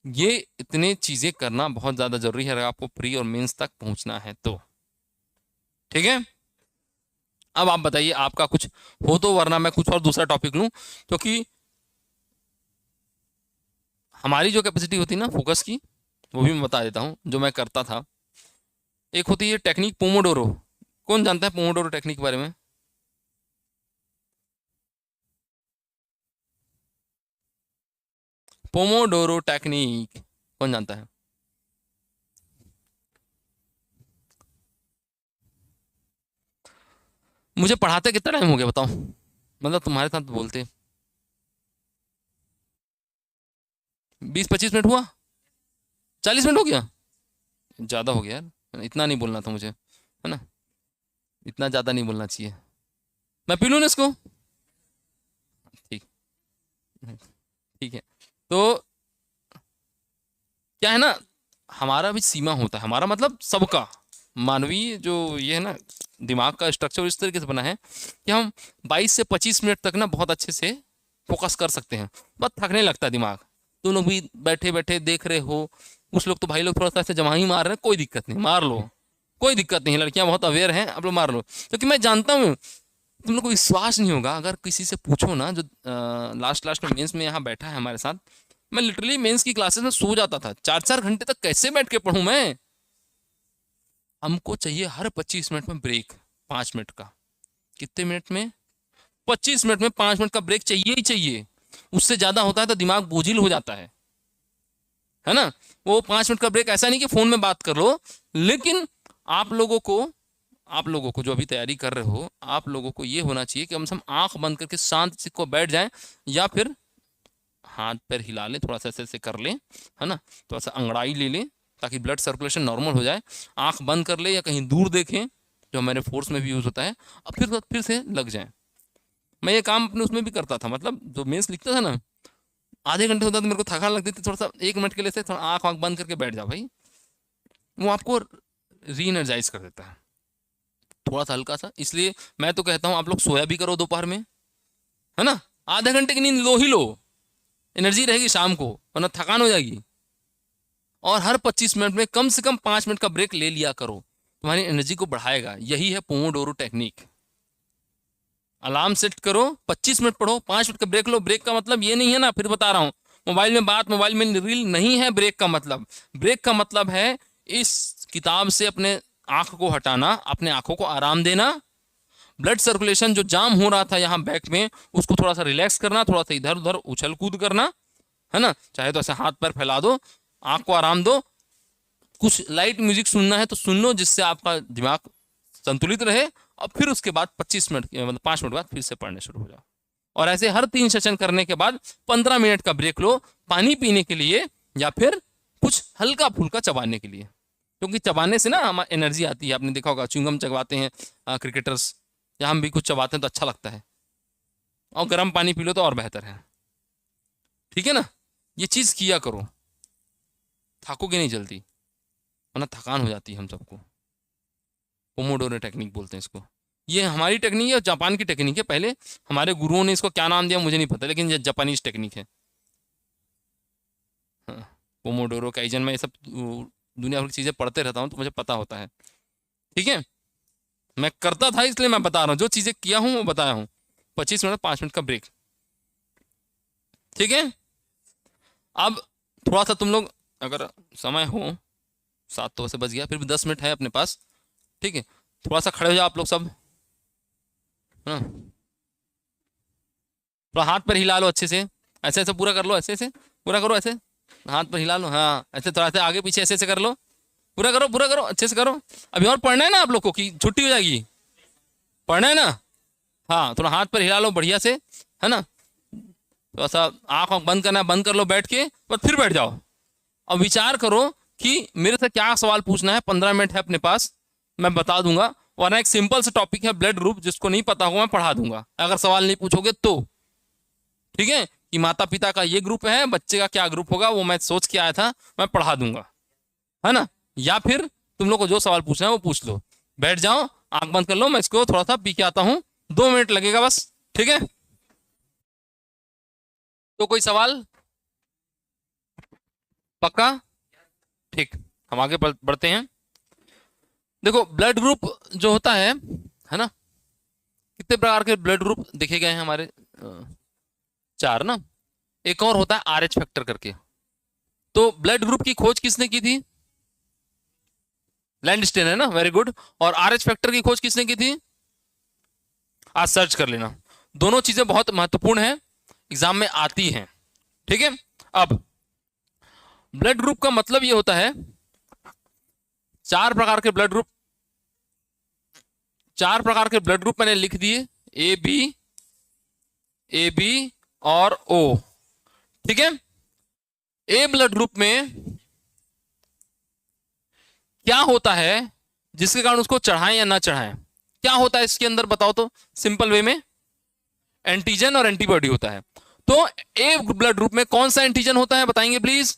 ये इतने चीज़ें करना बहुत ज़्यादा जरूरी है अगर आपको प्री और मेंस तक पहुंचना है तो। ठीक है, अब आप बताइए आपका कुछ हो तो, वरना मैं कुछ और दूसरा टॉपिक लूं, क्योंकि हमारी जो कैपेसिटी होती है ना फोकस की, वो भी मैं बता देता हूँ जो मैं करता था। एक होती है टेक्निक पोमोडोरो। कौन जानता है पोमोडोरो टेक्निक के बारे में? पोमोडोरो टेक्निक कौन जानता है? मुझे पढ़ाते कितना टाइम हो गया बताओ, मतलब तुम्हारे साथ बोलते 20-25 मिनट हुआ? 40 मिनट हो गया? ज़्यादा हो गया यार, इतना नहीं बोलना था मुझे, है ना, इतना ज़्यादा नहीं बोलना चाहिए। मैं पी लूँ ना इसको? ठीक, ठीक है। तो क्या है ना, हमारा भी सीमा होता है, हमारा मतलब सबका मानवीय जो ये है ना, दिमाग का स्ट्रक्चर इस तरीके से बना है कि हम 22 से 25 मिनट तक ना बहुत अच्छे से फोकस कर सकते हैं, बस थकने लगता है दिमाग। तुम लोग भी बैठे बैठे देख रहे हो, कुछ लोग तो भाई लोग थोड़ा सा ऐसे जमा ही मार रहे हैं, कोई दिक्कत नहीं, मार लो, कोई दिक्कत नहीं है, लड़कियां बहुत अवेयर हैं, आप लोग मार लो। क्योंकि मैं जानता हूँ तुम लोग को विश्वास नहीं होगा, अगर किसी से पूछो ना, जो लास्ट लास्ट में मेंस में यहाँ बैठा है हमारे साथ, मैं लिटरली मेंस की क्लासेस में सो जाता था, 4-4 घंटे तक कैसे बैठ के पढ़ूं मैं। हमको चाहिए हर 25 मिनट में ब्रेक, 5 मिनट का। कितने मिनट में? 25 मिनट में 5 मिनट का ब्रेक चाहिए ही चाहिए। उससे ज्यादा होता है तो दिमाग बोझिल हो जाता है है ना। वो 5 मिनट का ब्रेक ऐसा नहीं कि फोन में बात कर लो, लेकिन आप लोगों को जो अभी तैयारी कर रहे हो, आप लोगों को ये होना चाहिए कि कम से कम आंख बंद करके शांत से को बैठ जाएं, या फिर हाथ पैर हिला लें, थोड़ा सा ऐसे ऐसे कर लें, है ना, थोड़ा सा अंगड़ाई ले लें ताकि ब्लड सर्कुलेशन नॉर्मल हो जाए। आंख बंद कर ले या कहीं दूर देखें, जो हमारे फोर्स में भी यूज़ होता है, अब फिर से लग जाएं। मैं ये काम अपने उसमें भी करता था, मतलब जो मेंस लिखता था ना, आधे घंटे होता तो मेरे को थकान लगती थी, थोड़ा सा 1 मिनट के लिए से थोड़ा आँख बंद करके बैठ जाओ भाई, वो आपको री एनर्जाइज कर देता है थोड़ा सा हल्का सा। इसलिए मैं तो कहता हूँ आप लोग सोया भी करो दोपहर में, है ना, आधे घंटे की नींद लो ही लो, एनर्जी रहेगी शाम को, वरना थकान हो जाएगी। और हर 25 मिनट में कम से कम 5 मिनट का ब्रेक ले लिया करो, तुम्हारी एनर्जी को बढ़ाएगा। यही है पोमोडोरो टेक्निक। अलार्म सेट करो, 25 मिनट पढ़ो, 5 मिनट का ब्रेक लो। ब्रेक का मतलब ये नहीं है ना, फिर बता रहा हूँ, मोबाइल में बात, मोबाइल में रील नहीं है ब्रेक का मतलब। ब्रेक का मतलब है इस किताब से अपने आंख को हटाना, अपने आंखों को आराम देना, ब्लड सर्कुलेशन जो जाम हो रहा था यहाँ बैक में, उसको थोड़ा सा रिलैक्स करना, थोड़ा सा इधर उधर उछल कूद करना, है ना, चाहे तो ऐसे हाथ पैर फैला दो, आंख को आराम दो। कुछ लाइट म्यूजिक सुनना है तो सुन लो, जिससे आपका दिमाग संतुलित रहे। और फिर उसके बाद 25 मिनट मतलब 5 मिनट बाद फिर से पढ़ने शुरू हो जाओ। और ऐसे हर 3 सेशन करने के बाद 15 मिनट का ब्रेक लो, पानी पीने के लिए या फिर कुछ हल्का फुल्का चबाने के लिए, क्योंकि चबाने से ना हमारी एनर्जी आती है। आपने देखा होगा च्युइंगम चबाते हैं क्रिकेटर्स, या हम भी कुछ चबाते हैं तो अच्छा लगता है। और गर्म पानी पी लो तो और बेहतर है, ठीक है ना। ये चीज़ किया करो, थकोगे नहीं जल्दी, वरना थकान हो जाती है हम सबको। पोमोडोरो टेक्निक बोलते हैं इसको। ये हमारी टेक्निक है, जापान की टेक्निक है। पहले हमारे गुरुओं ने इसको क्या नाम दिया मुझे नहीं पता, लेकिन ये जापानीज टेक्निक है। हाँ, पोमोडोरो, काइजन, मैं ये सब दुनिया भर की चीज़ें पढ़ते रहता हूँ तो मुझे पता होता है, ठीक है। मैं करता था इसलिए मैं बता रहा हूँ, जो चीज़ें किया हूँ वो बताया हूँ। 25 मिनट 5 मिनट का ब्रेक, ठीक है। अब थोड़ा सा तुम लोग अगर समय हो, 7 तो वैसे बज गया, फिर भी 10 मिनट है अपने पास, ठीक है। थोड़ा सा खड़े हो जाओ आप लोग सब, हाँ, थोड़ा हाथ पर हिला लो अच्छे से, ऐसे ऐसे पूरा कर लो, ऐसे ऐसे पूरा करो, ऐसे हाथ पर हिला लो, हाँ ऐसे थोड़ा सा आगे पीछे ऐसे ऐसे कर लो, पूरा करो पूरा करो, अच्छे से करो। अभी और पढ़ना है ना आप लोग को कि छुट्टी हो जाएगी, पढ़ना है ना, हाँ, थोड़ा हाथ पर हिला लो बढ़िया से, है ना। थोड़ा सा आँख बंद करना है, बंद कर लो बैठ के, बस फिर बैठ जाओ। अब विचार करो कि मेरे से क्या सवाल पूछना है। 15 मिनट है अपने पास, मैं बता दूंगा, वरना एक सिंपल सा टॉपिक है ब्लड ग्रुप, जिसको नहीं पता होगा मैं पढ़ा दूंगा अगर सवाल नहीं पूछोगे तो, ठीक है। कि माता पिता का ये ग्रुप है, बच्चे का क्या ग्रुप होगा वो मैं सोच के आया था, मैं पढ़ा दूंगा, है ना। या फिर तुम लोग को जो सवाल पूछना है वो पूछ लो, बैठ जाओ, आंख बंद कर लो, मैं इसको थोड़ा सा पी के आता हूँ, 2 मिनट लगेगा बस, ठीक है। तो कोई सवाल? पक्का? ठीक, हम आगे बढ़ते हैं। देखो ब्लड ग्रुप जो होता है ना, कितने प्रकार के ब्लड ग्रुप देखे गए हैं हमारे? 4 ना। एक और होता है RH फैक्टर करके। तो ब्लड ग्रुप की खोज किसने की थी? लैंडस्टेन, है ना, वेरी गुड। और RH फैक्टर की खोज किसने की थी? आज सर्च कर लेना, दोनों चीजें बहुत महत्वपूर्ण है, एग्जाम में आती हैं, ठीक है। अब ब्लड ग्रुप का मतलब ये होता है, 4 प्रकार के ब्लड ग्रुप, 4 प्रकार के ब्लड ग्रुप मैंने लिख दिए, ए बी और O, ठीक है। ए ब्लड ग्रुप में क्या होता है जिसके कारण उसको चढ़ाएं या ना चढ़ाएं? क्या होता है इसके अंदर बताओ तो, सिंपल वे में एंटीजन और एंटीबॉडी होता है। तो ए ब्लड ग्रुप में कौन सा एंटीजन होता है बताएंगे प्लीज?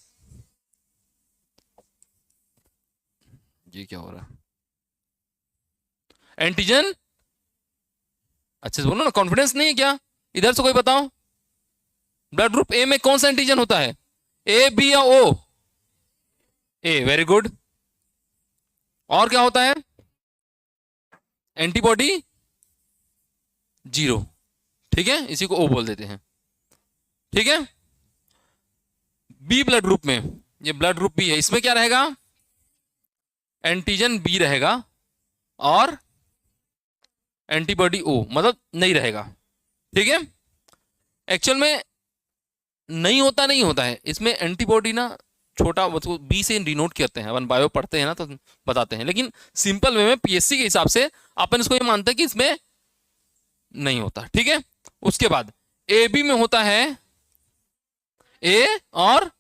ये क्या हो रहा है? एंटीजन, अच्छे से बोलो ना, कॉन्फिडेंस नहीं है क्या? इधर से कोई बताओ, ब्लड ग्रुप ए में कौन सा एंटीजन होता है? ए, बी या O? ए, वेरी गुड। और क्या होता है? एंटीबॉडी 0, ठीक है, इसी को O बोल देते हैं, ठीक है। बी ब्लड ग्रुप में, ये ब्लड ग्रुप बी है, इसमें क्या रहेगा? एंटीजन बी रहेगा और एंटीबॉडी O, मतलब नहीं रहेगा, ठीक है। एक्चुअल में नहीं होता है, इसमें एंटीबॉडी ना छोटा उसको बी से डिनोट करते हैं, अपन बायो पढ़ते हैं ना तो बताते हैं, लेकिन सिंपल वे में पीएससी के हिसाब से अपन इसको ये मानते हैं कि इसमें नहीं होता। ठीक है, उसके बाद ए बी में होता है ए और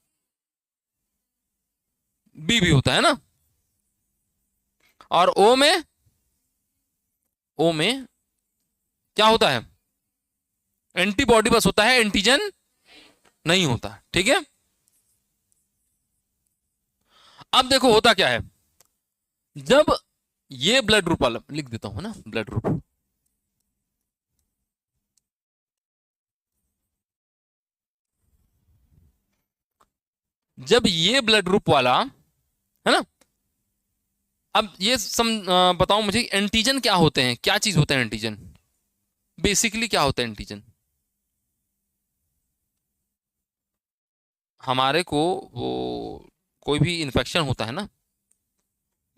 बी भी होता है ना, और ओ में क्या होता है, एंटीबॉडी बस होता है, एंटीजन नहीं होता। ठीक है, अब देखो होता क्या है, जब ये ब्लड ग्रुप वाला लिख देता हूं ना, ब्लड ग्रुप, जब ये ब्लड ग्रुप वाला है ना, अब ये बताओ मुझे एंटीजन क्या होते हैं, क्या चीज होते हैं एंटीजन, बेसिकली क्या होता है एंटीजन। हमारे को वो कोई भी इन्फेक्शन होता है ना,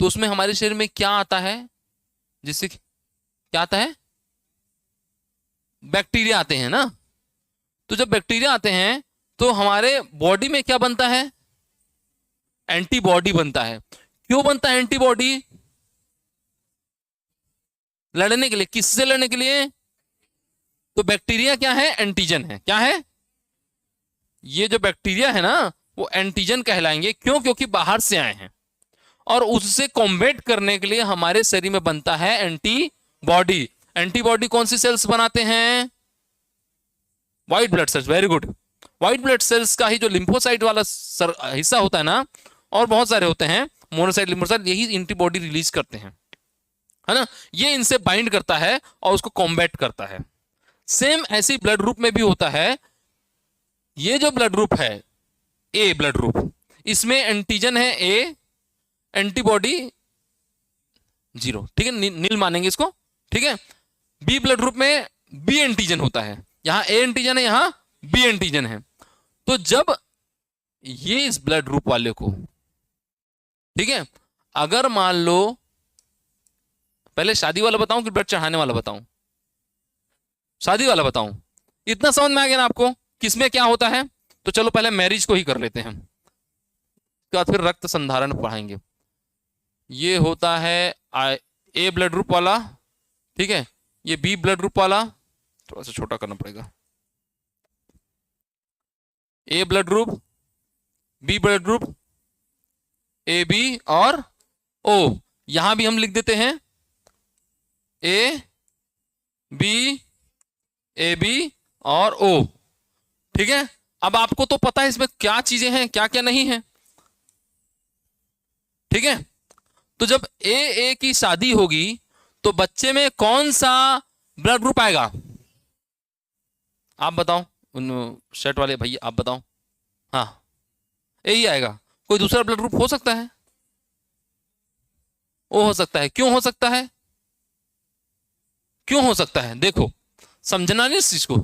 तो उसमें हमारे शरीर में क्या आता है, जिससे क्या आता है, बैक्टीरिया आते हैं ना। तो जब बैक्टीरिया आते हैं तो हमारे बॉडी में क्या बनता है, एंटीबॉडी बनता है। क्यों बनता है एंटीबॉडी, लड़ने के लिए, किससे लड़ने के लिए, तो बैक्टीरिया क्या है, एंटीजन है, क्या है, ये जो बैक्टीरिया है ना वो एंटीजन कहलाएंगे। क्यों, क्योंकि बाहर से आए हैं, और उससे कॉम्बैट करने के लिए हमारे शरीर में बनता है एंटीबॉडी। एंटीबॉडी कौन सी सेल्स बनाते हैं, white blood cells, very good. White blood cells का ही जो लिम्फोसाइट वाला हिस्सा होता है ना, और बहुत सारे होते हैं, मोनोसाइट, लिम्फोसाइट, यही एंटीबॉडी रिलीज करते हैं, है ना, ये इनसे बाइंड करता है और उसको कॉम्बैट करता है। सेम ऐसी ब्लड ग्रुप में भी होता है, ये जो ब्लड ग्रुप है ए ब्लड ग्रुप, इसमें एंटीजन है ए, एंटीबॉडी 0, ठीक है, नील मानेंगे इसको। ठीक है, बी ब्लड ग्रुप में बी एंटीजन होता है, यहां ए एंटीजन है, यहां बी एंटीजन है। तो जब ये इस ब्लड ग्रुप वाले को, ठीक है, अगर मान लो, पहले शादी वाला बताऊं कि ब्लड चढ़ाने वाला बताऊं, शादी वाला बताऊं, इतना समझ में आ गया ना आपको किसमें क्या होता है। तो चलो पहले मैरिज को ही कर लेते हैं, उसके बाद फिर रक्त संधारण पढ़ाएंगे। ये होता है ए ब्लड ग्रुप वाला, ठीक है, ये बी ब्लड ग्रुप वाला, थोड़ा सा छोटा करना पड़ेगा, A blood group, B blood group, A B और ओ, यहां भी हम लिख देते हैं ए बी और ओ। ठीक है, अब आपको तो पता है इसमें क्या चीजें हैं, क्या क्या नहीं है। ठीक है, तो जब ए की शादी होगी तो बच्चे में कौन सा ब्लड ग्रुप आएगा, आप बताओ, उन शर्ट वाले भैया आप बताओ। हाँ, ए ही आएगा, कोई दूसरा ब्लड ग्रुप हो सकता है, ओ हो सकता है। क्यों हो सकता है, क्यों हो सकता है, देखो समझना नहीं इस चीज को।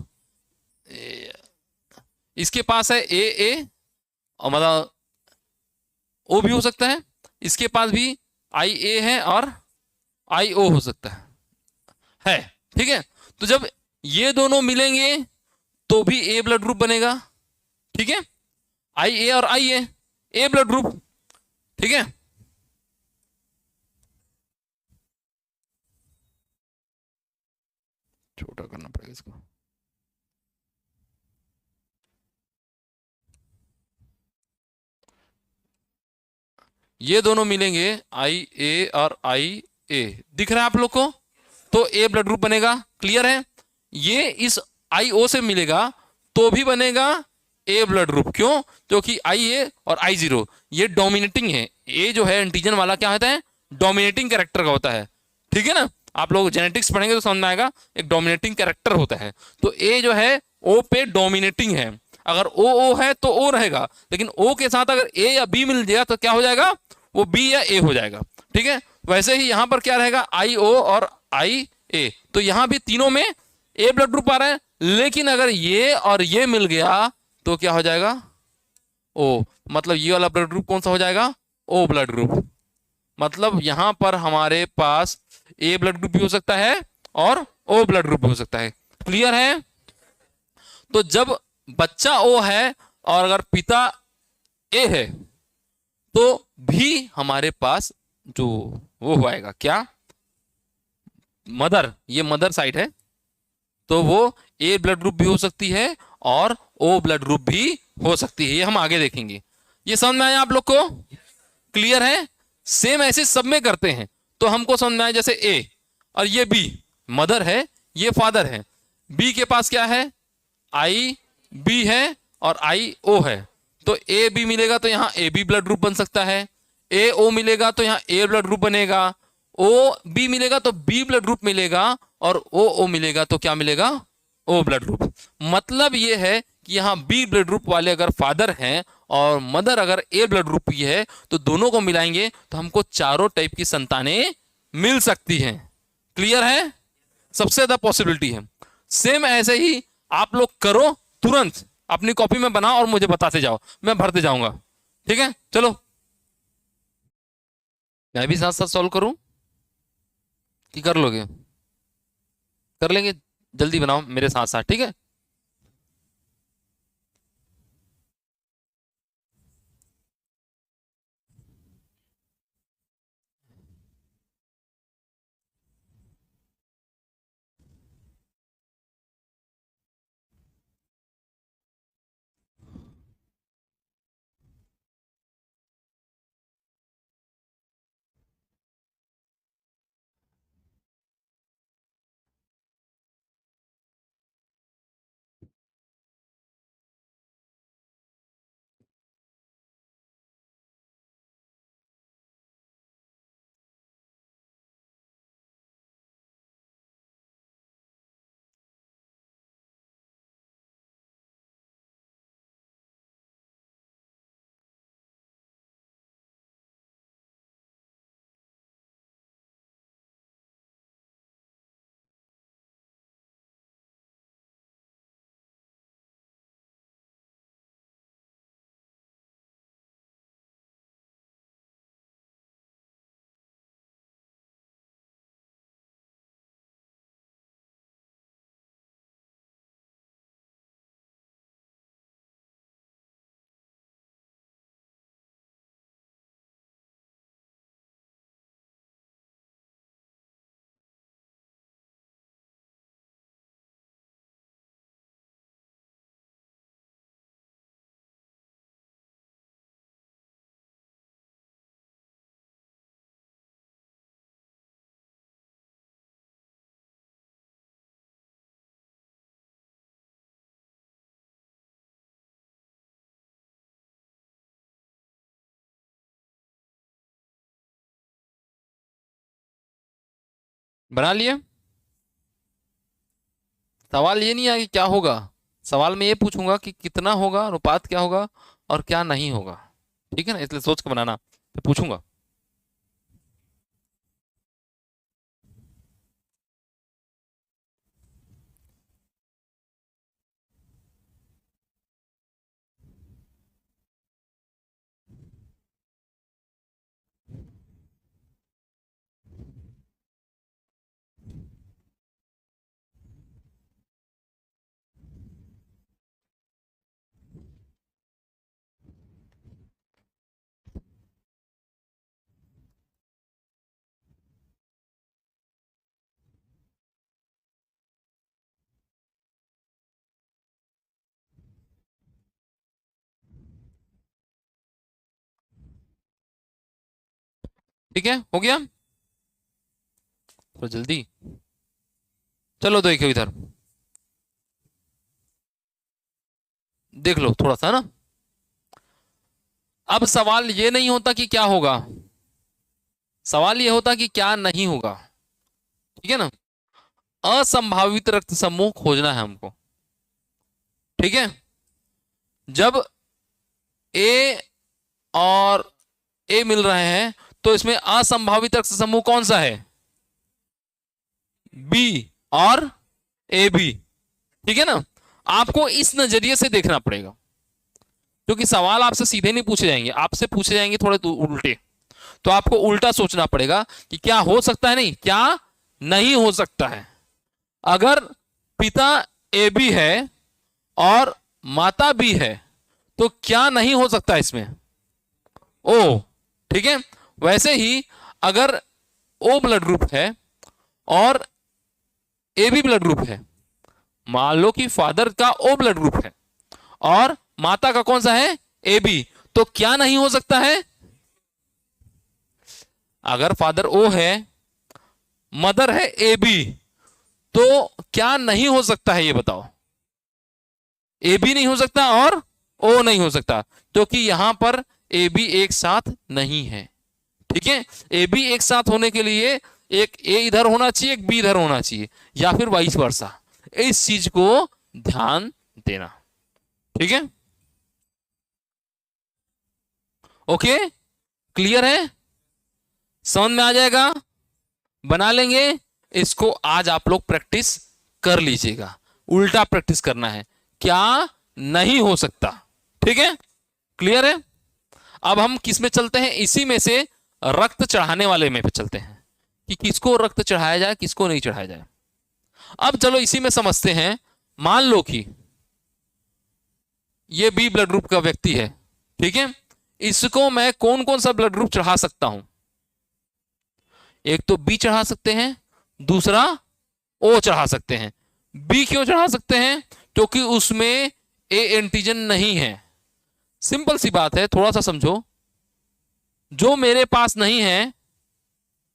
इसके पास है ए और मतलब ओ भी हो सकता है, इसके पास भी आई ए है और आई ओ हो सकता है। ठीक है, तो जब ये दोनों मिलेंगे तो भी ए ब्लड ग्रुप बनेगा। ठीक है, आई ए और आई ए ब्लड ग्रुप। ठीक है, छोटा करना पड़ेगा इसको। ये दोनों मिलेंगे आई ए और आई ए, दिख रहा है आप लोग को, तो ए ब्लड ग्रुप बनेगा। क्लियर है, ये इस आई ओ से मिलेगा तो भी बनेगा ए ब्लड ग्रुप। क्यों, क्योंकि आई ए और आई जीरो ये डोमिनेटिंग है। ए जो है एंटीजन वाला क्या होता है, डोमिनेटिंग कैरेक्टर का होता है। ठीक है ना, आप लोग जेनेटिक्स पढ़ेंगे तो समझ में आएगा, एक डोमिनेटिंग कैरेक्टर होता है। तो ए जो है ओ पे डोमिनेटिंग है, अगर ओ है तो ओ रहेगा, लेकिन ओ के साथ अगर ए या बी मिल जाएगा तो क्या हो जाएगा, वो बी या ए हो जाएगा। ठीक है, वैसे ही यहां पर क्या रहेगा, आई ओ और आई ए, तो यहां भी तीनों में ए ब्लड ग्रुप आ रहा है, लेकिन अगर ये और ये मिल गया तो क्या हो जाएगा, ओ, मतलब ये वाला ब्लड ग्रुप कौन सा हो जाएगा, ओ ब्लड ग्रुप। मतलब यहां पर हमारे पास ए ब्लड ग्रुप भी हो सकता है और ओ ब्लड ग्रुप भी हो सकता है। क्लियर है, तो जब बच्चा ओ है और अगर पिता ए है तो भी हमारे पास जो वो आएगा क्या, मदर, ये मदर साइड है, तो वो ए ब्लड ग्रुप भी हो सकती है और ओ ब्लड ग्रुप भी हो सकती है। ये हम आगे देखेंगे। ये समझ में आया आप लोग को? क्लियर है? सेम ऐसे सब में करते हैं। तो हमको समझ में आया जैसे ए और ये बी, मदर है, ये फादर है। बी के पास क्या है, आई बी है और आई ओ है। तो ए बी मिलेगा तो यहां ए बी ब्लड ग्रुप बन सकता है। ए ओ मिलेगा तो यहां ए ब्लड ग्रुप बनेगा। ओ बी मिलेगा तो बी ब्लड ग्रुप मिलेगा और ओ मिलेगा तो क्या मिलेगा, ओ ब्लड ग्रुप। मतलब ये है कि यहां बी ब्लड ग्रुप वाले अगर फादर हैं और मदर अगर ए ब्लड ग्रुप की है तो दोनों को मिलाएंगे तो हमको चारों टाइप की संतानें मिल सकती हैं। क्लियर है? सबसे ज्यादा पॉसिबिलिटी है। सेम ऐसे ही आप लोग करो, तुरंत अपनी कॉपी में बनाओ और मुझे बताते जाओ, मैं भरते जाऊंगा। ठीक है, चलो मैं भी साथ साथ सॉल्व करूं कि कर लोगे? कर लेंगे, जल्दी बनाओ मेरे साथ साथ, ठीक है। बना लिए? सवाल ये नहीं है कि क्या होगा, सवाल में ये पूछूंगा कि कितना होगा, अनुपात क्या होगा और क्या नहीं होगा। ठीक है ना, इसलिए सोच के बनाना, तो पूछूंगा। ठीक है, हो गया, तो जल्दी चलो देखो इधर, देख लो थोड़ा सा ना। अब सवाल ये नहीं होता कि क्या होगा, सवाल ये होता कि क्या नहीं होगा। ठीक है ना, असंभावित रक्त समूह खोजना है हमको। ठीक है, जब ए और ए मिल रहे हैं तो इसमें असंभावित रक्त समूह कौन सा है, बी और ए बी। ठीक है ना, आपको इस नजरिए से देखना पड़ेगा, क्योंकि सवाल आपसे सीधे नहीं पूछे जाएंगे, आपसे पूछे जाएंगे थोड़े उल्टे। तो आपको उल्टा सोचना पड़ेगा कि क्या हो सकता है, नहीं क्या नहीं हो सकता है। अगर पिता ए बी है और माता बी है तो क्या नहीं हो सकता इसमें, ओ ठीक है। वैसे ही अगर ओ ब्लड ग्रुप है और ए बी ब्लड ग्रुप है, मान लो कि फादर का ओ ब्लड ग्रुप है और माता का कौन सा है, ए बी, तो क्या नहीं हो सकता है? अगर फादर ओ है, मदर है ए बी, तो क्या नहीं हो सकता है ये बताओ? ए बी नहीं हो सकता और ओ नहीं हो सकता, क्योंकि यहां पर ए बी एक साथ नहीं है। ठीक है, ए बी एक साथ होने के लिए एक ए इधर होना चाहिए, एक बी इधर होना चाहिए, या फिर वाइस वर्सा। इस चीज को ध्यान देना। ठीक है, ओके, क्लियर है? समझ में आ जाएगा? बना लेंगे इसको। आज आप लोग प्रैक्टिस कर लीजिएगा, उल्टा प्रैक्टिस करना है, क्या नहीं हो सकता। ठीक है, क्लियर है? अब हम किस में चलते हैं, इसी में से रक्त चढ़ाने वाले में पे चलते हैं कि किसको रक्त चढ़ाया जाए, किसको नहीं चढ़ाया जाए। अब चलो इसी में समझते हैं। मान लो कि ये बी ब्लड ग्रुप का व्यक्ति है, ठीक है, इसको मैं कौन कौन सा ब्लड ग्रुप चढ़ा सकता हूं? एक तो बी चढ़ा सकते हैं, दूसरा ओ चढ़ा सकते हैं। बी क्यों चढ़ा सकते हैं? क्योंकि उसमें ए एंटीजन नहीं है। सिंपल सी बात है, थोड़ा सा समझो। जो मेरे पास नहीं है,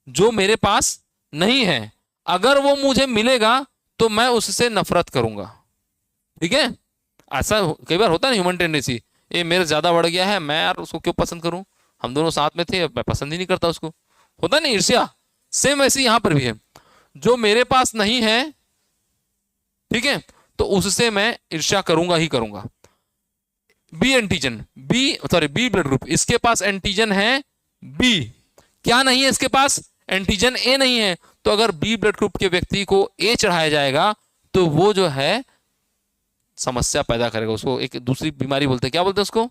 जो मेरे पास नहीं है, अगर वो मुझे मिलेगा तो मैं उससे नफरत करूंगा। ठीक है, ऐसा कई बार होता है ना, ह्यूमन टेंडेंसी, ये मेरे ज्यादा बढ़ गया है, मैं यार उसको क्यों पसंद करूं, हम दोनों साथ में थे, मैं पसंद ही नहीं करता उसको। होता है ना ईर्ष्या। सेम ऐसे यहां पर भी है, जो मेरे पास नहीं है, ठीक है, तो उससे मैं ईर्ष्या करूंगा ही करूंगा। B antigen, B blood group, इसके पास एंटीजन है बी, क्या नहीं है इसके पास? एंटीजन ए नहीं है। तो अगर बी ब्लड ग्रुप के व्यक्ति को ए चढ़ाया जाएगा तो वो जो है समस्या पैदा करेगा, उसको एक दूसरी बीमारी बोलते हैं। क्या बोलते हैं उसको?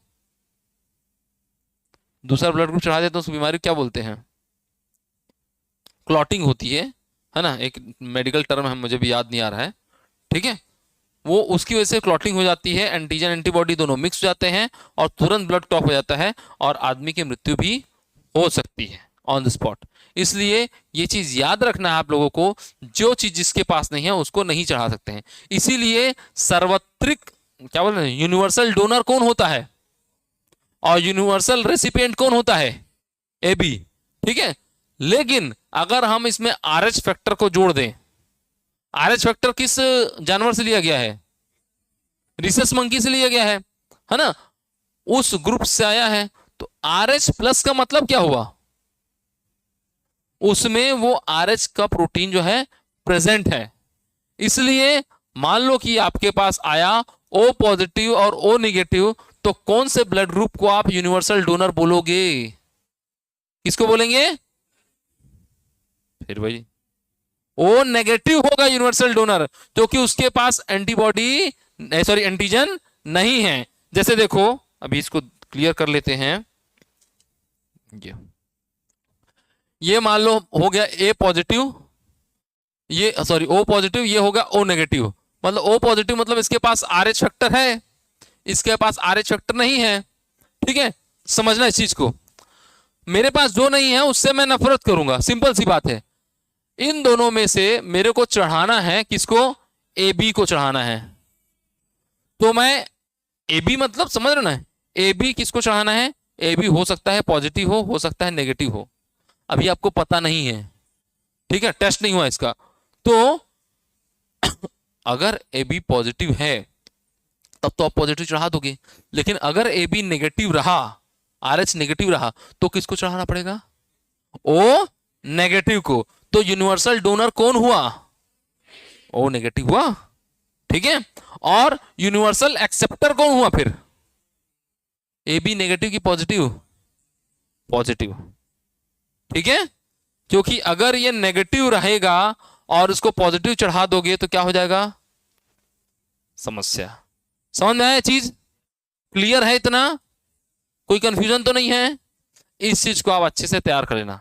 दूसरा ब्लड ग्रुप चढ़ा देते हैं, उस बीमारी को क्या बोलते हैं? क्लॉटिंग होती है ना, एक मेडिकल टर्म है, मुझे भी याद नहीं आ रहा है। ठीक है, वो उसकी वजह से क्लॉटिंग हो जाती है, एंटीजन एंटीबॉडी दोनों मिक्स हो जाते हैं और तुरंत ब्लड क्लॉट हो जाता है और आदमी की मृत्यु भी हो सकती है ऑन द स्पॉट। इसलिए ये चीज याद रखना है आप लोगों को, जो चीज जिसके पास नहीं है उसको नहीं चढ़ा सकते हैं। इसीलिए सार्वत्रिक, क्या बोल रहे हैं, यूनिवर्सल डोनर कौन होता है और यूनिवर्सल रेसिपिएंट कौन होता है? A B. ठीक है, लेकिन अगर हम इसमें आरएच फैक्टर को जोड़ दें, आरएच फैक्टर किस जानवर से लिया गया है? रिसस मंकी से लिया गया है ना, उस ग्रुप से आया है। तो आरएच प्लस का मतलब क्या हुआ? उसमें वो आरएच का प्रोटीन जो है प्रेजेंट है। इसलिए मान लो कि आपके पास आया ओ पॉजिटिव और ओ निगेटिव, तो कौन से ब्लड ग्रुप को आप यूनिवर्सल डोनर बोलोगे? किसको बोलेंगे? फिर भाई ओ नेगेटिव होगा यूनिवर्सल डोनर, क्योंकि उसके पास एंटीबॉडी, सॉरी एंटीजन नहीं है। जैसे देखो, अभी इसको क्लियर कर लेते हैं। ये मान लो हो गया ए पॉजिटिव, ये सॉरी ओ पॉजिटिव, ये होगा ओ नेगेटिव। मतलब ओ पॉजिटिव मतलब इसके पास आरएच फैक्टर है, इसके पास आरएच फैक्टर नहीं है। ठीक है, समझना इस चीज को। मेरे पास जो नहीं है उससे मैं नफरत करूंगा, सिंपल सी बात है। इन दोनों में से मेरे को चढ़ाना है किसको? ए बी को चढ़ाना है। तो मैं ए बी मतलब समझ रहे ना, ए बी किसको चढ़ाना है? ए बी हो सकता है पॉजिटिव हो सकता है नेगेटिव हो, अभी आपको पता नहीं है। ठीक है, टेस्ट नहीं हुआ इसका। तो अगर ए बी पॉजिटिव है तब तो आप पॉजिटिव चढ़ा दोगे, लेकिन अगर ए बी नेगेटिव रहा, आरएच नेगेटिव रहा, तो किसको चढ़ाना पड़ेगा? ओ नेगेटिव को। तो यूनिवर्सल डोनर कौन हुआ? ओ नेगेटिव हुआ। ठीक है, और यूनिवर्सल एक्सेप्टर कौन हुआ फिर? ए बी नेगेटिव की पॉजिटिव? पॉजिटिव। ठीक है, क्योंकि अगर ये नेगेटिव रहेगा और इसको पॉजिटिव चढ़ा दोगे तो क्या हो जाएगा? समस्या। समझ में आया चीज? क्लियर है? इतना कोई कंफ्यूजन तो नहीं है? इस चीज को आप अच्छे से तैयार कर लेना।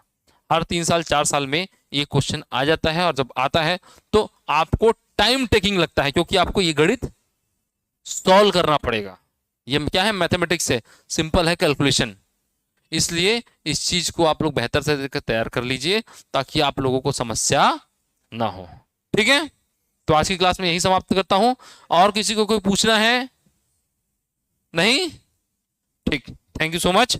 हर 3 साल 4 साल में ये क्वेश्चन आ जाता है, और जब आता है तो आपको टाइम टेकिंग लगता है, क्योंकि आपको ये गणित सॉल्व करना पड़ेगा। ये क्या है? मैथमेटिक्स है, सिंपल है कैलकुलेशन। इसलिए इस चीज को आप लोग बेहतर से तैयार कर लीजिए ताकि आप लोगों को समस्या ना हो। ठीक है, तो आज की क्लास में यही समाप्त करता हूं। और किसी को कोई पूछना है? नहीं? ठीक, थैंक यू सो मच।